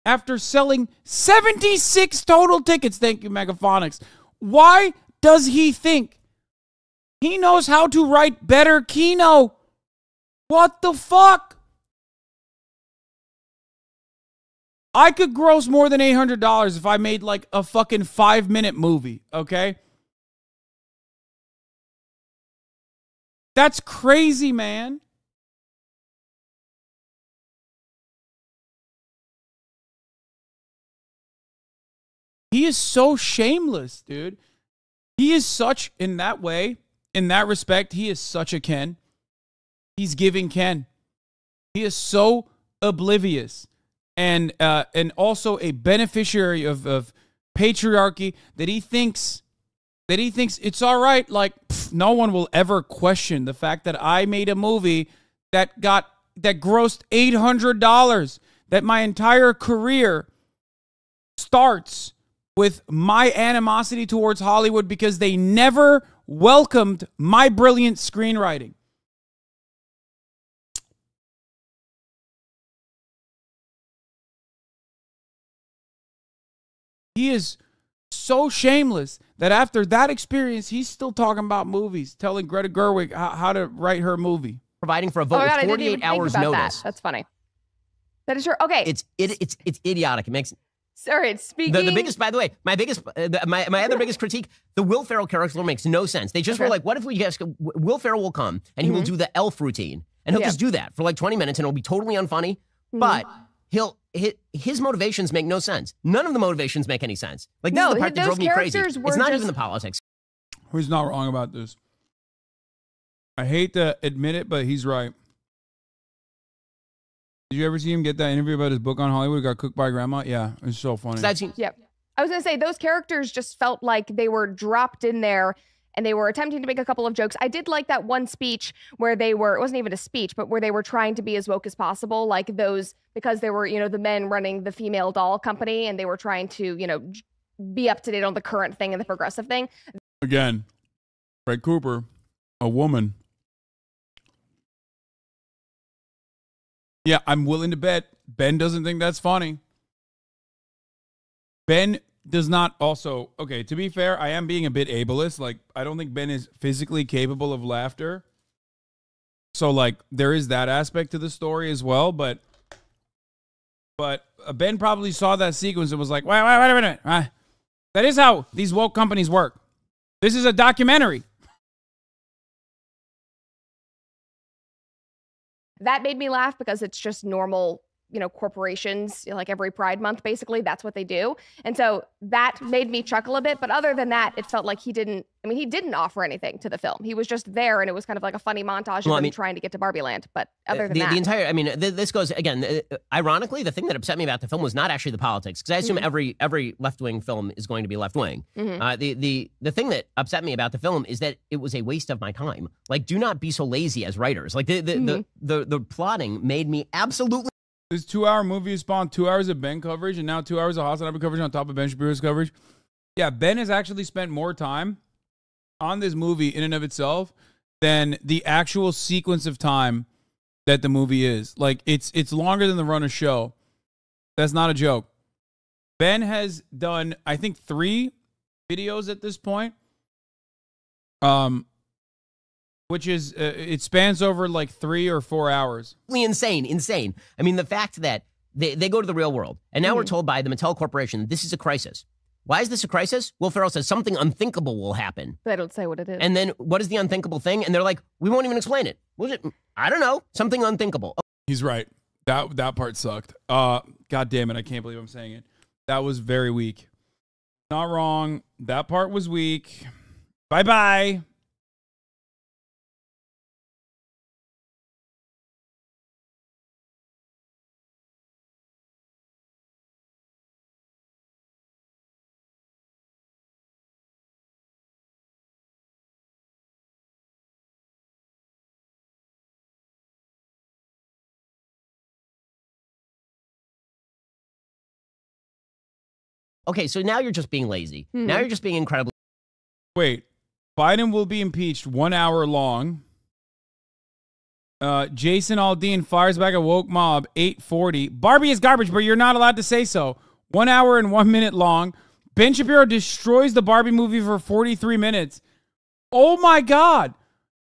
after selling 76 total tickets, thank you, Megaphonics, why does he think he knows how to write better Kino? What the fuck? I could gross more than $800 if I made like a fucking 5-minute movie, okay? That's crazy, man. He is so shameless, dude. He is such, in that way, in that respect, he is such a Ken. He's giving Ken. He is so oblivious and also a beneficiary of patriarchy that he thinks it's all right. Like, no one will ever question the fact that I made a movie that grossed $800, that my entire career starts with my animosity towards Hollywood because they never welcomed my brilliant screenwriting. He is so shameless that after that experience, he's still talking about movies, telling Greta Gerwig how to write her movie. Providing for a vote with 48 hours notice. That's funny. That is true. Okay. It's idiotic. It makes... Sorry, speaking... The biggest, by the way, my other biggest critique, the Will Ferrell character makes no sense. They just were like, what if we just... Will Ferrell will come, and he will do the elf routine, and he'll just do that for like 20 minutes, and it'll be totally unfunny, but his motivations make no sense. None of the motivations make any sense. Like, this is the part that drove me crazy. It's not even the politics. He's not wrong about this. I hate to admit it, but he's right. Did you ever see him get that interview about his book on Hollywood? Got cooked by grandma? Yeah, it's so funny. Yep. I was going to say, those characters just felt like they were dropped in there and they were attempting to make a couple of jokes. I did like that one speech where it wasn't even a speech, but where they were trying to be as woke as possible, like those, because they were, the men running the female doll company, and they were trying to, be up to date on the current thing and the progressive thing. Again, Fred Cooper, a woman. Yeah, I'm willing to bet Ben doesn't think that's funny. Ben does not also, okay, to be fair, I am being a bit ableist. Like, I don't think Ben is physically capable of laughter. So, like, there is that aspect to the story as well. But Ben probably saw that sequence and was like, wait a minute. That is how these woke companies work. This is a documentary. That made me laugh because it's just normal, corporations, like every Pride Month, basically, that's what they do. And so that made me chuckle a bit. But other than that, it felt like he didn't offer anything to the film. He was just there, and it was kind of like a funny montage of him trying to get to Barbie Land. But other than that. The entire, this goes, again, ironically, the thing that upset me about the film was not actually the politics, because I assume every left-wing film is going to be left-wing. The thing that upset me about the film is that it was a waste of my time. Like, do not be so lazy as writers. Like, the plotting made me absolutely... This 2-hour movie spawned 2 hours of Ben coverage and now 2 hours of Hassan coverage on top of Ben Shapiro's coverage. Yeah, Ben has actually spent more time on this movie in and of itself than the actual sequence of time that the movie is. Like, it's longer than the run of show. That's not a joke. Ben has done, I think, 3 videos at this point. Which is, it spans over like 3 or 4 hours. Insane. I mean, the fact that they go to the real world, and now we're told by the Mattel Corporation that this is a crisis. Why is this a crisis? Will Ferrell says something unthinkable will happen. They don't say what it is. And then what is the unthinkable thing? And they're like, we won't even explain it. I don't know. Something unthinkable. He's right. That part sucked. God damn it. I can't believe I'm saying it. That was very weak. Not wrong. That part was weak. Bye-bye. Okay, so now you're just being lazy. Now you're just being incredibly... Wait. Biden will be impeached 1 hour long. Jason Aldean fires back a woke mob, 8:40. Barbie is garbage, but you're not allowed to say so. 1 hour and 1 minute long. Ben Shapiro destroys the Barbie movie for 43 minutes. Oh my God.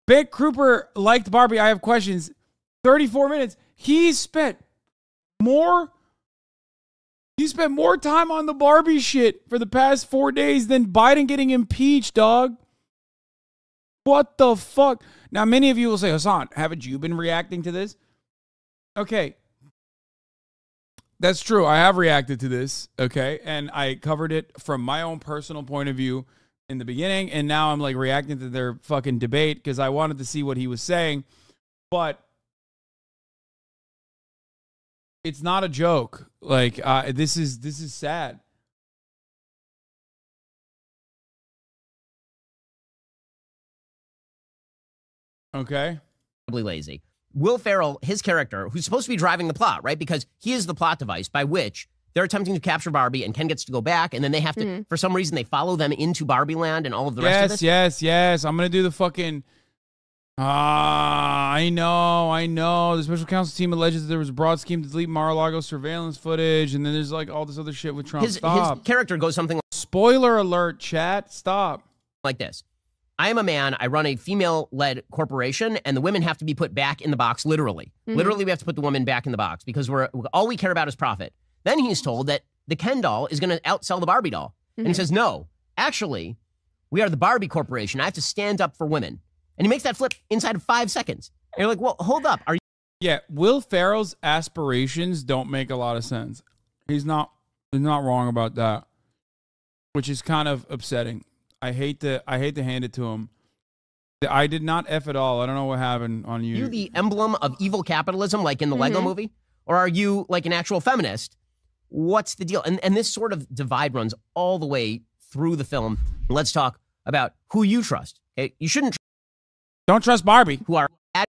Ben Cooper liked Barbie. I have questions. 34 minutes. He spent more time on the Barbie shit for the past 4 days than Biden getting impeached, dog. What the fuck? Now, many of you will say, Hassan, haven't you been reacting to this? Okay. That's true. I have reacted to this, okay? And I covered it from my own personal point of view in the beginning, and now I'm like reacting to their fucking debate because I wanted to see what he was saying. But it's not a joke. Like, this is sad. Okay. Lazy. Will Ferrell, his character, who's supposed to be driving the plot, right? Because he is the plot device by which they're attempting to capture Barbie, and Ken gets to go back, and then they have to, for some reason, they follow them into Barbie Land and all of the rest of it. Yes. I'm going to do the fucking... I know. The special counsel team alleges that there was a broad scheme to delete Mar-a-Lago surveillance footage, and then there's like all this other shit with Trump. His character goes something like... Spoiler alert, chat. Stop. Like this. I am a man. I run a female-led corporation, and the women have to be put back in the box, literally. Literally, we have to put the woman back in the box because all we care about is profit. Then he's told that the Ken doll is going to outsell the Barbie doll. And he says, no, actually, we are the Barbie Corporation. I have to stand up for women. And he makes that flip inside of 5 seconds. And you're like, well, hold up. Are you... Yeah, Will Ferrell's aspirations don't make a lot of sense. He's not wrong about that, which is kind of upsetting. I hate to hand it to him. I did not F at all. I don't know what happened on you. Are you the emblem of evil capitalism, like in the Lego movie? Or are you like an actual feminist? What's the deal? And this sort of divide runs all the way through the film. Let's talk about who you trust. Okay? You shouldn't Don't trust Barbie. who are bad.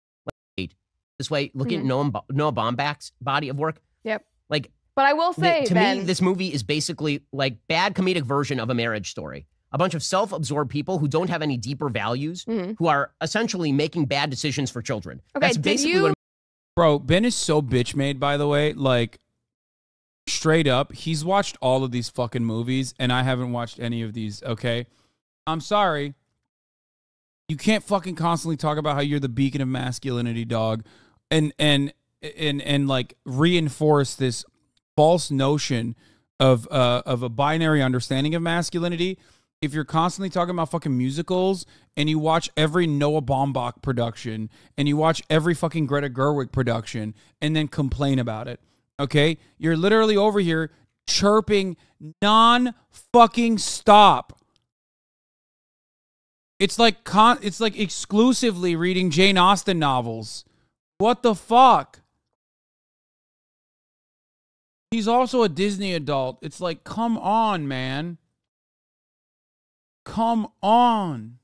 This way, look at Noah Baumbach's body of work. Yep. Like, But I will say, to Ben, me, this movie is basically like bad comedic version of A Marriage Story. A bunch of self-absorbed people who don't have any deeper values, who are essentially making bad decisions for children. Okay, That's did basically you- what Bro, Ben is so bitch made, by the way. Like, straight up, he's watched all of these fucking movies, and I haven't watched any of these, okay? I'm sorry. You can't fucking constantly talk about how you're the beacon of masculinity, dog, and like reinforce this false notion of a binary understanding of masculinity if you're constantly talking about fucking musicals and you watch every Noah Baumbach production and you watch every fucking Greta Gerwig production and then complain about it. Okay? You're literally over here chirping non-fucking stop. It's like exclusively reading Jane Austen novels. What the fuck? He's also a Disney adult. It's like, come on, man. Come on.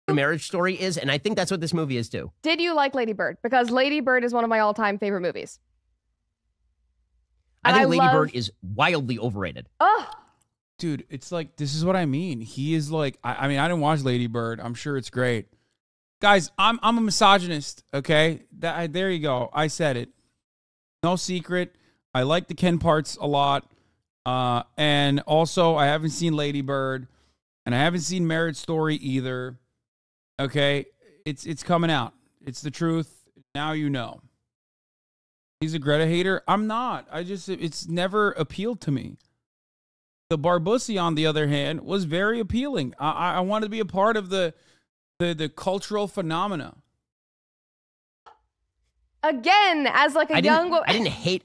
A Marriage Story is, and I think that's what this movie is too. did you like Lady Bird? Because Lady Bird is one of my all-time favorite movies. I And think Lady love- Bird is wildly overrated. Oh, Dude, it's like, this is what I mean. He is like, I mean, I didn't watch Lady Bird. I'm sure it's great. Guys, I'm a misogynist, okay? There you go. I said it. No secret. I like the Ken parts a lot. And also, I haven't seen Lady Bird. And I haven't seen Marriage Story either. Okay? It's coming out. It's the truth. Now you know. He's a Greta hater. I'm not. It's never appealed to me. The Barbusi, on the other hand, was very appealing. I wanted to be a part of the cultural phenomena. again, as like a young woman. I didn't hate.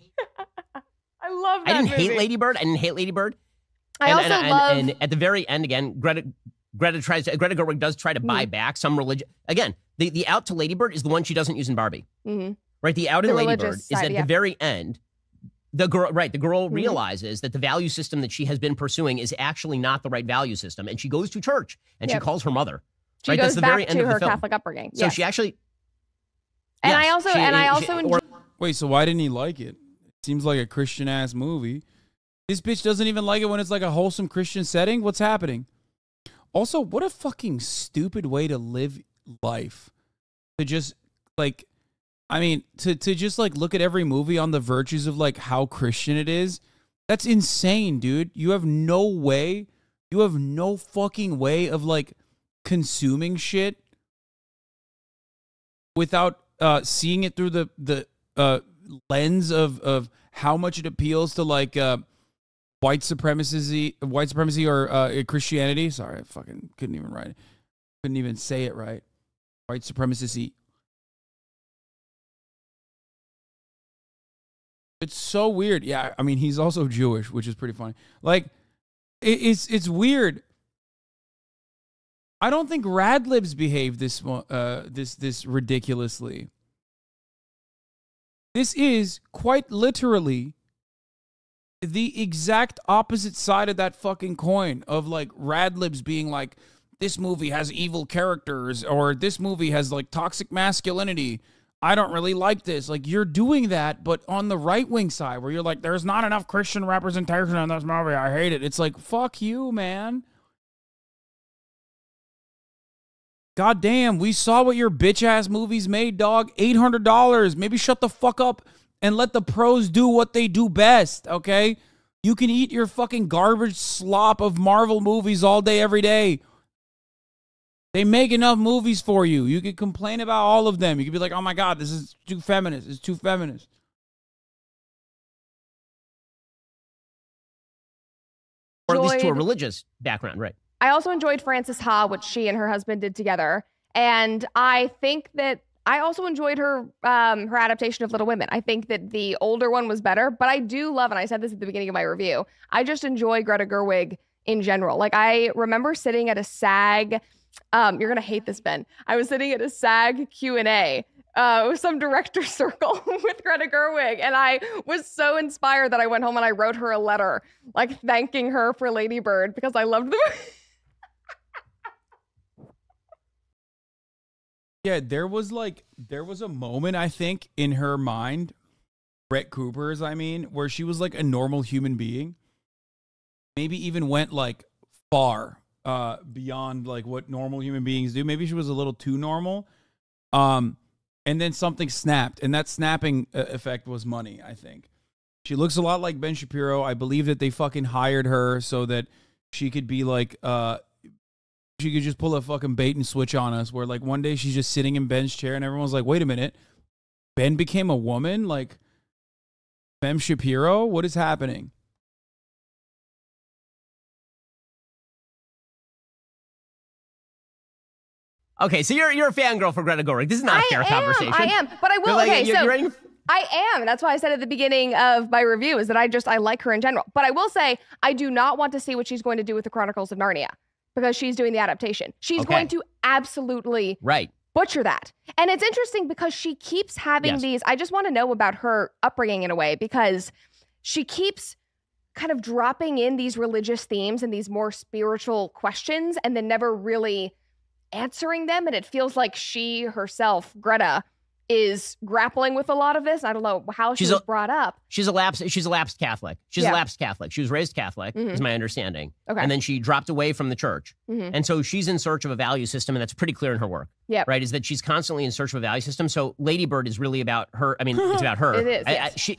I love that I didn't movie. hate Lady Bird. I didn't hate Lady Bird. I also love. And at the very end, again, Greta Gerwig does try to buy back some religion. Again, the out to Lady Bird is the one she doesn't use in Barbie. Mhm. Right? The out The in Lady religious Bird is side, at yeah. the very end. The girl Mm-hmm. realizes that the value system that she has been pursuing is actually not the right value system, and she goes to church and she Yep. calls her mother. She right? goes That's the back very end to of the her film. Catholic upbringing. So Yes. she actually. And yes, I also enjoy. Wait, so why didn't he like it? It seems like a Christian-ass movie. This bitch doesn't even like it when it's like a wholesome Christian setting? What's happening? Also, what a fucking stupid way to live life. To just, like, I mean, to just, like, look at every movie on the virtues of, like, how Christian it is. That's insane, dude. You have no way. You have no fucking way of, like, consuming shit without seeing it through the lens of how much it appeals to, like, white supremacy or Christianity. Sorry, I fucking couldn't even write it. Couldn't even say it right. White supremacy. It's so weird. Yeah, I mean, he's also Jewish, which is pretty funny. Like, it's weird. I don't think Radlibs behave this ridiculously. This is quite literally the exact opposite side of that fucking coin of, like, Radlibs being like, this movie has evil characters, or this movie has, like, toxic masculinity. I don't really like this. Like, you're doing that, but on the right-wing side, where you're like, there's not enough Christian representation in this movie. I hate it. It's like, fuck you, man. God damn, we saw what your bitch-ass movies made, dog. $800. Maybe shut the fuck up and let the pros do what they do best, okay? You can eat your fucking garbage slop of Marvel movies all day, every day. They make enough movies for you. You can complain about all of them. You can be like, oh my God, this is too feminist. It's too feminist. Or at least to a Enjoyed- religious background, right? I also enjoyed Frances Ha, which she and her husband did together, and I think that I also enjoyed her her adaptation of Little Women. I think that the older one was better, but I do love, and I said this at the beginning of my review, I just enjoy Greta Gerwig in general. Like, I remember sitting at a SAG. You're gonna hate this, Ben. I was sitting at a SAG Q&A it was some director circle with Greta Gerwig, and I was so inspired that I went home and I wrote her a letter, like thanking her for Lady Bird because I loved the movie. Yeah, there was a moment, I think, in her mind, Brett Cooper's, I mean, where she was like a normal human being. Maybe even went like far beyond like what normal human beings do. Maybe she was a little too normal. And then something snapped, and that snapping effect was money, I think. She looks a lot like Ben Shapiro. I believe that they fucking hired her so that she could be like she could just pull a fucking bait and switch on us, where like one day she's just sitting in Ben's chair and everyone's like, wait a minute, Ben became a woman? Like, Ben Shapiro? What is happening? Okay, so you're a fangirl for Greta Gerwig. This is not a fair conversation. I am, but I will. Like, okay, so ready? I am. That's why I said at the beginning of my review is that I like her in general. But I will say I do not want to see what she's going to do with the Chronicles of Narnia because she's doing the adaptation. She's going to absolutely butcher that. And it's interesting because she keeps having these. I just want to know about her upbringing in a way because she keeps kind of dropping in these religious themes and these more spiritual questions and then never really answering them. And it feels like she herself, Greta, is grappling with a lot of this. I don't know how she was brought up. She's a lapsed Catholic. She's a lapsed Catholic. She was raised Catholic, is my understanding. Okay. And then she dropped away from the church. And so she's in search of a value system, and that's pretty clear in her work. Yeah. Right? Is that she's constantly in search of a value system. So Lady Bird is really about her. I mean, it's about her. It is. Yes. She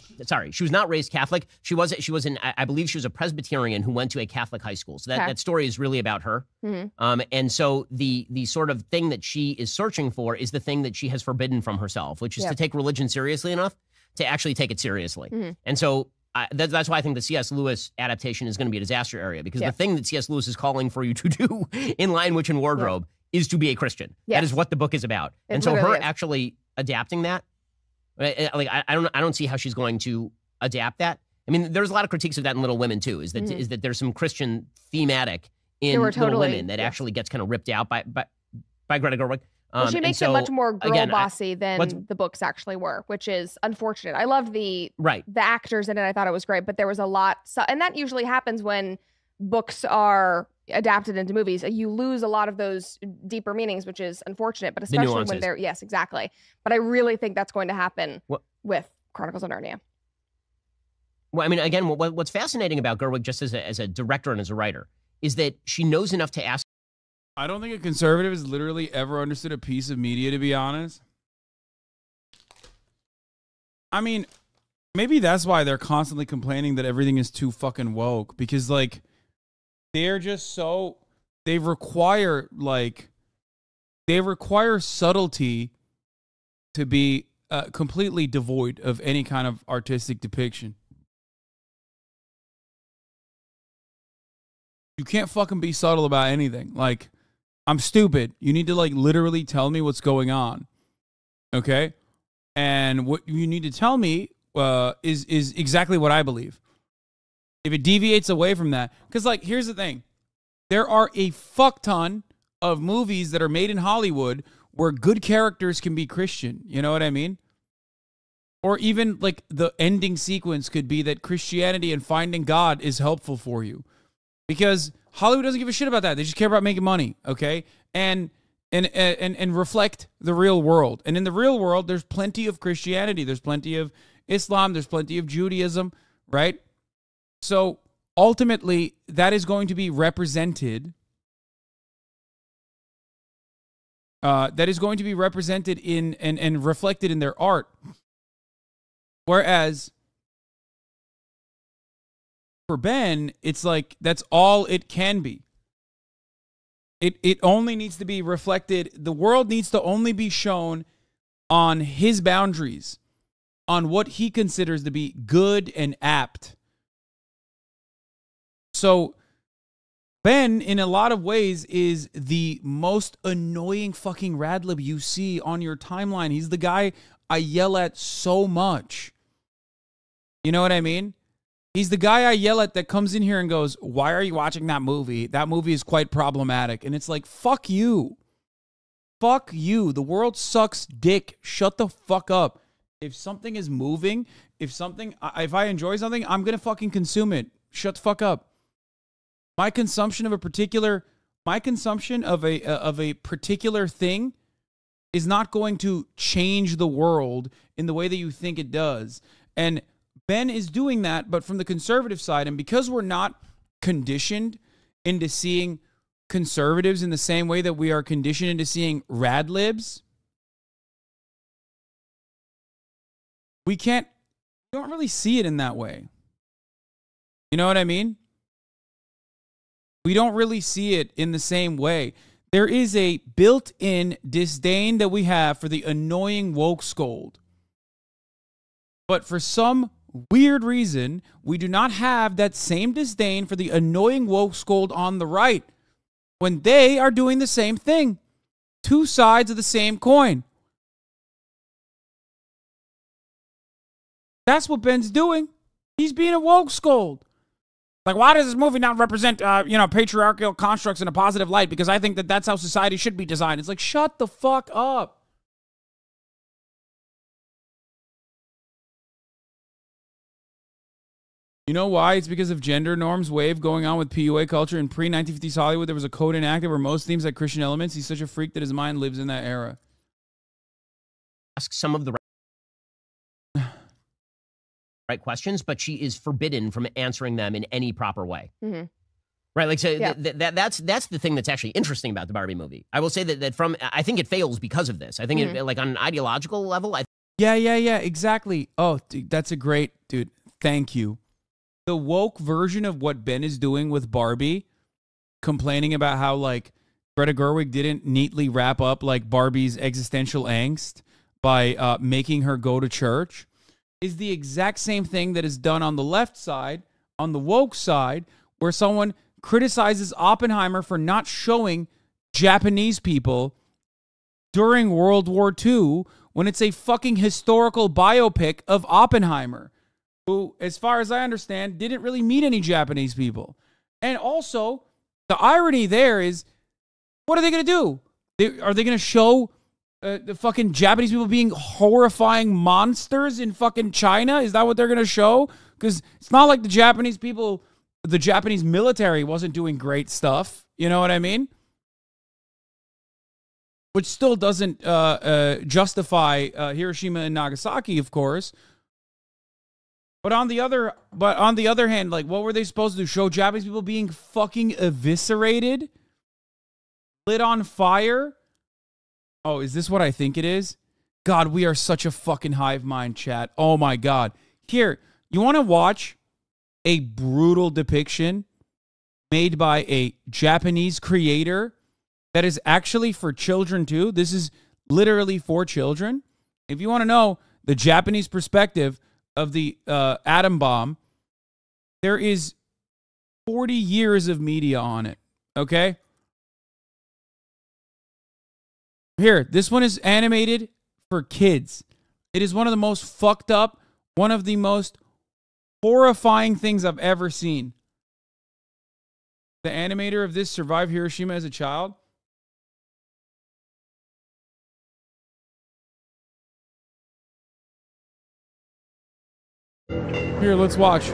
was not raised Catholic. She was I believe she was a Presbyterian who went to a Catholic high school. So that story is really about her. And so the sort of thing that she is searching for is the thing that she has forbidden from herself, which is to take religion seriously enough to actually take it seriously. And so that's why I think the C.S. Lewis adaptation is going to be a disaster area, because the thing that C.S. Lewis is calling for you to do in Lion, Witch, and Wardrobe is to be a Christian. Yes. That is what the book is about. And so her actually adapting that, like I don't see how she's going to adapt that. I mean, there's a lot of critiques of that in Little Women too. Is that there's some Christian thematic in Little Women that actually gets kind of ripped out by Greta Gerwig. Well, she makes it much more girl bossy than the books actually were, which is unfortunate. I love the actors in it. I thought it was great, but there was a lot. And that usually happens when books are adapted into movies. You lose a lot of those deeper meanings, which is unfortunate, but especially when they're, yes, exactly. But I really think that's going to happen with Chronicles of Narnia. Well, I mean, again, what's fascinating about Gerwig just as a director and as a writer is that she knows enough to ask. I don't think a conservative has literally ever understood a piece of media, to be honest. I mean, maybe that's why they're constantly complaining that everything is too fucking woke, because like they're just so, they require subtlety to be completely devoid of any kind of artistic depiction. You can't fucking be subtle about anything. Like, I'm stupid. You need to like literally tell me what's going on. Okay? And what you need to tell me is exactly what I believe. If it deviates away from that, because like, here's the thing. There are a fuck ton of movies that are made in Hollywood where good characters can be Christian. You know what I mean? Or even like the ending sequence could be that Christianity and finding God is helpful for you. Because Hollywood doesn't give a shit about that. They just care about making money, okay? And reflect the real world. And in the real world, there's plenty of Christianity. There's plenty of Islam. There's plenty of Judaism, right? So ultimately, that is going to be represented. That is going to be represented in and reflected in their art. Whereas for Ben, it's like that's all it can be. It only needs to be reflected. The world needs to only be shown on his boundaries, on what he considers to be good and apt. So Ben, in a lot of ways, is the most annoying fucking radlib you see on your timeline. He's the guy I yell at so much. You know what I mean? He's the guy I yell at that comes in here and goes, why are you watching that movie? That movie is quite problematic. And it's like, fuck you. fuck you. The world sucks dick. Shut the fuck up. If something is moving, if I enjoy something, I'm going to fucking consume it. Shut the fuck up. My consumption of a particular thing is not going to change the world in the way that you think it does. And Ben is doing that, but from the conservative side. And because we're not conditioned into seeing conservatives in the same way that we are conditioned into seeing rad libs, we don't really see it in that way. You know what I mean? We don't really see it in the same way. There is a built-in disdain that we have for the annoying woke scold. But for some weird reason, we do not have that same disdain for the annoying woke scold on the right when they are doing the same thing. Two sides of the same coin. That's what Ben's doing. He's being a woke scold. Like, why does this movie not represent, patriarchal constructs in a positive light? Because I think that that's how society should be designed. It's like, shut the fuck up. You know why? It's because of gender norms wave going on with PUA culture. In pre-1950s Hollywood, there was a code enacted where most themes had Christian elements. He's such a freak that his mind lives in that era. Ask some of the right questions, but she is forbidden from answering them in any proper way. Mm-hmm. Right? Like, so yeah. That's the thing that's actually interesting about the Barbie movie. I will say that I think it fails because of this. I think it, like on an ideological level. Yeah, exactly. Oh, dude, that's a great, dude. Thank you. The woke version of what Ben is doing with Barbie, complaining about how, like, Greta Gerwig didn't neatly wrap up, like, Barbie's existential angst by making her go to church, is the exact same thing that is done on the left side, on the woke side, where someone criticizes Oppenheimer for not showing Japanese people during World War II when it's a fucking historical biopic of Oppenheimer, who, as far as I understand, didn't really meet any Japanese people. And also, the irony there is, what are they going to do? Are they going to show the fucking Japanese people being horrifying monsters in fucking China? Is that what they're going to show? Because it's not like the Japanese military wasn't doing great stuff. You know what I mean? Which still doesn't justify Hiroshima and Nagasaki, of course. But on the other hand, like, what were they supposed to do? Show Japanese people being fucking eviscerated? Lit on fire? Oh, is this what I think it is? God, we are such a fucking hive mind, chat. Oh my God. Here, you want to watch a brutal depiction made by a Japanese creator that is actually for children too? This is literally for children. If you want to know the Japanese perspective of the atom bomb, there is 40 years of media on it, okay? Here, this one is animated for kids. It is one of the most fucked up, one of the most horrifying things I've ever seen. The animator of this survived Hiroshima as a child. Here, let's watch.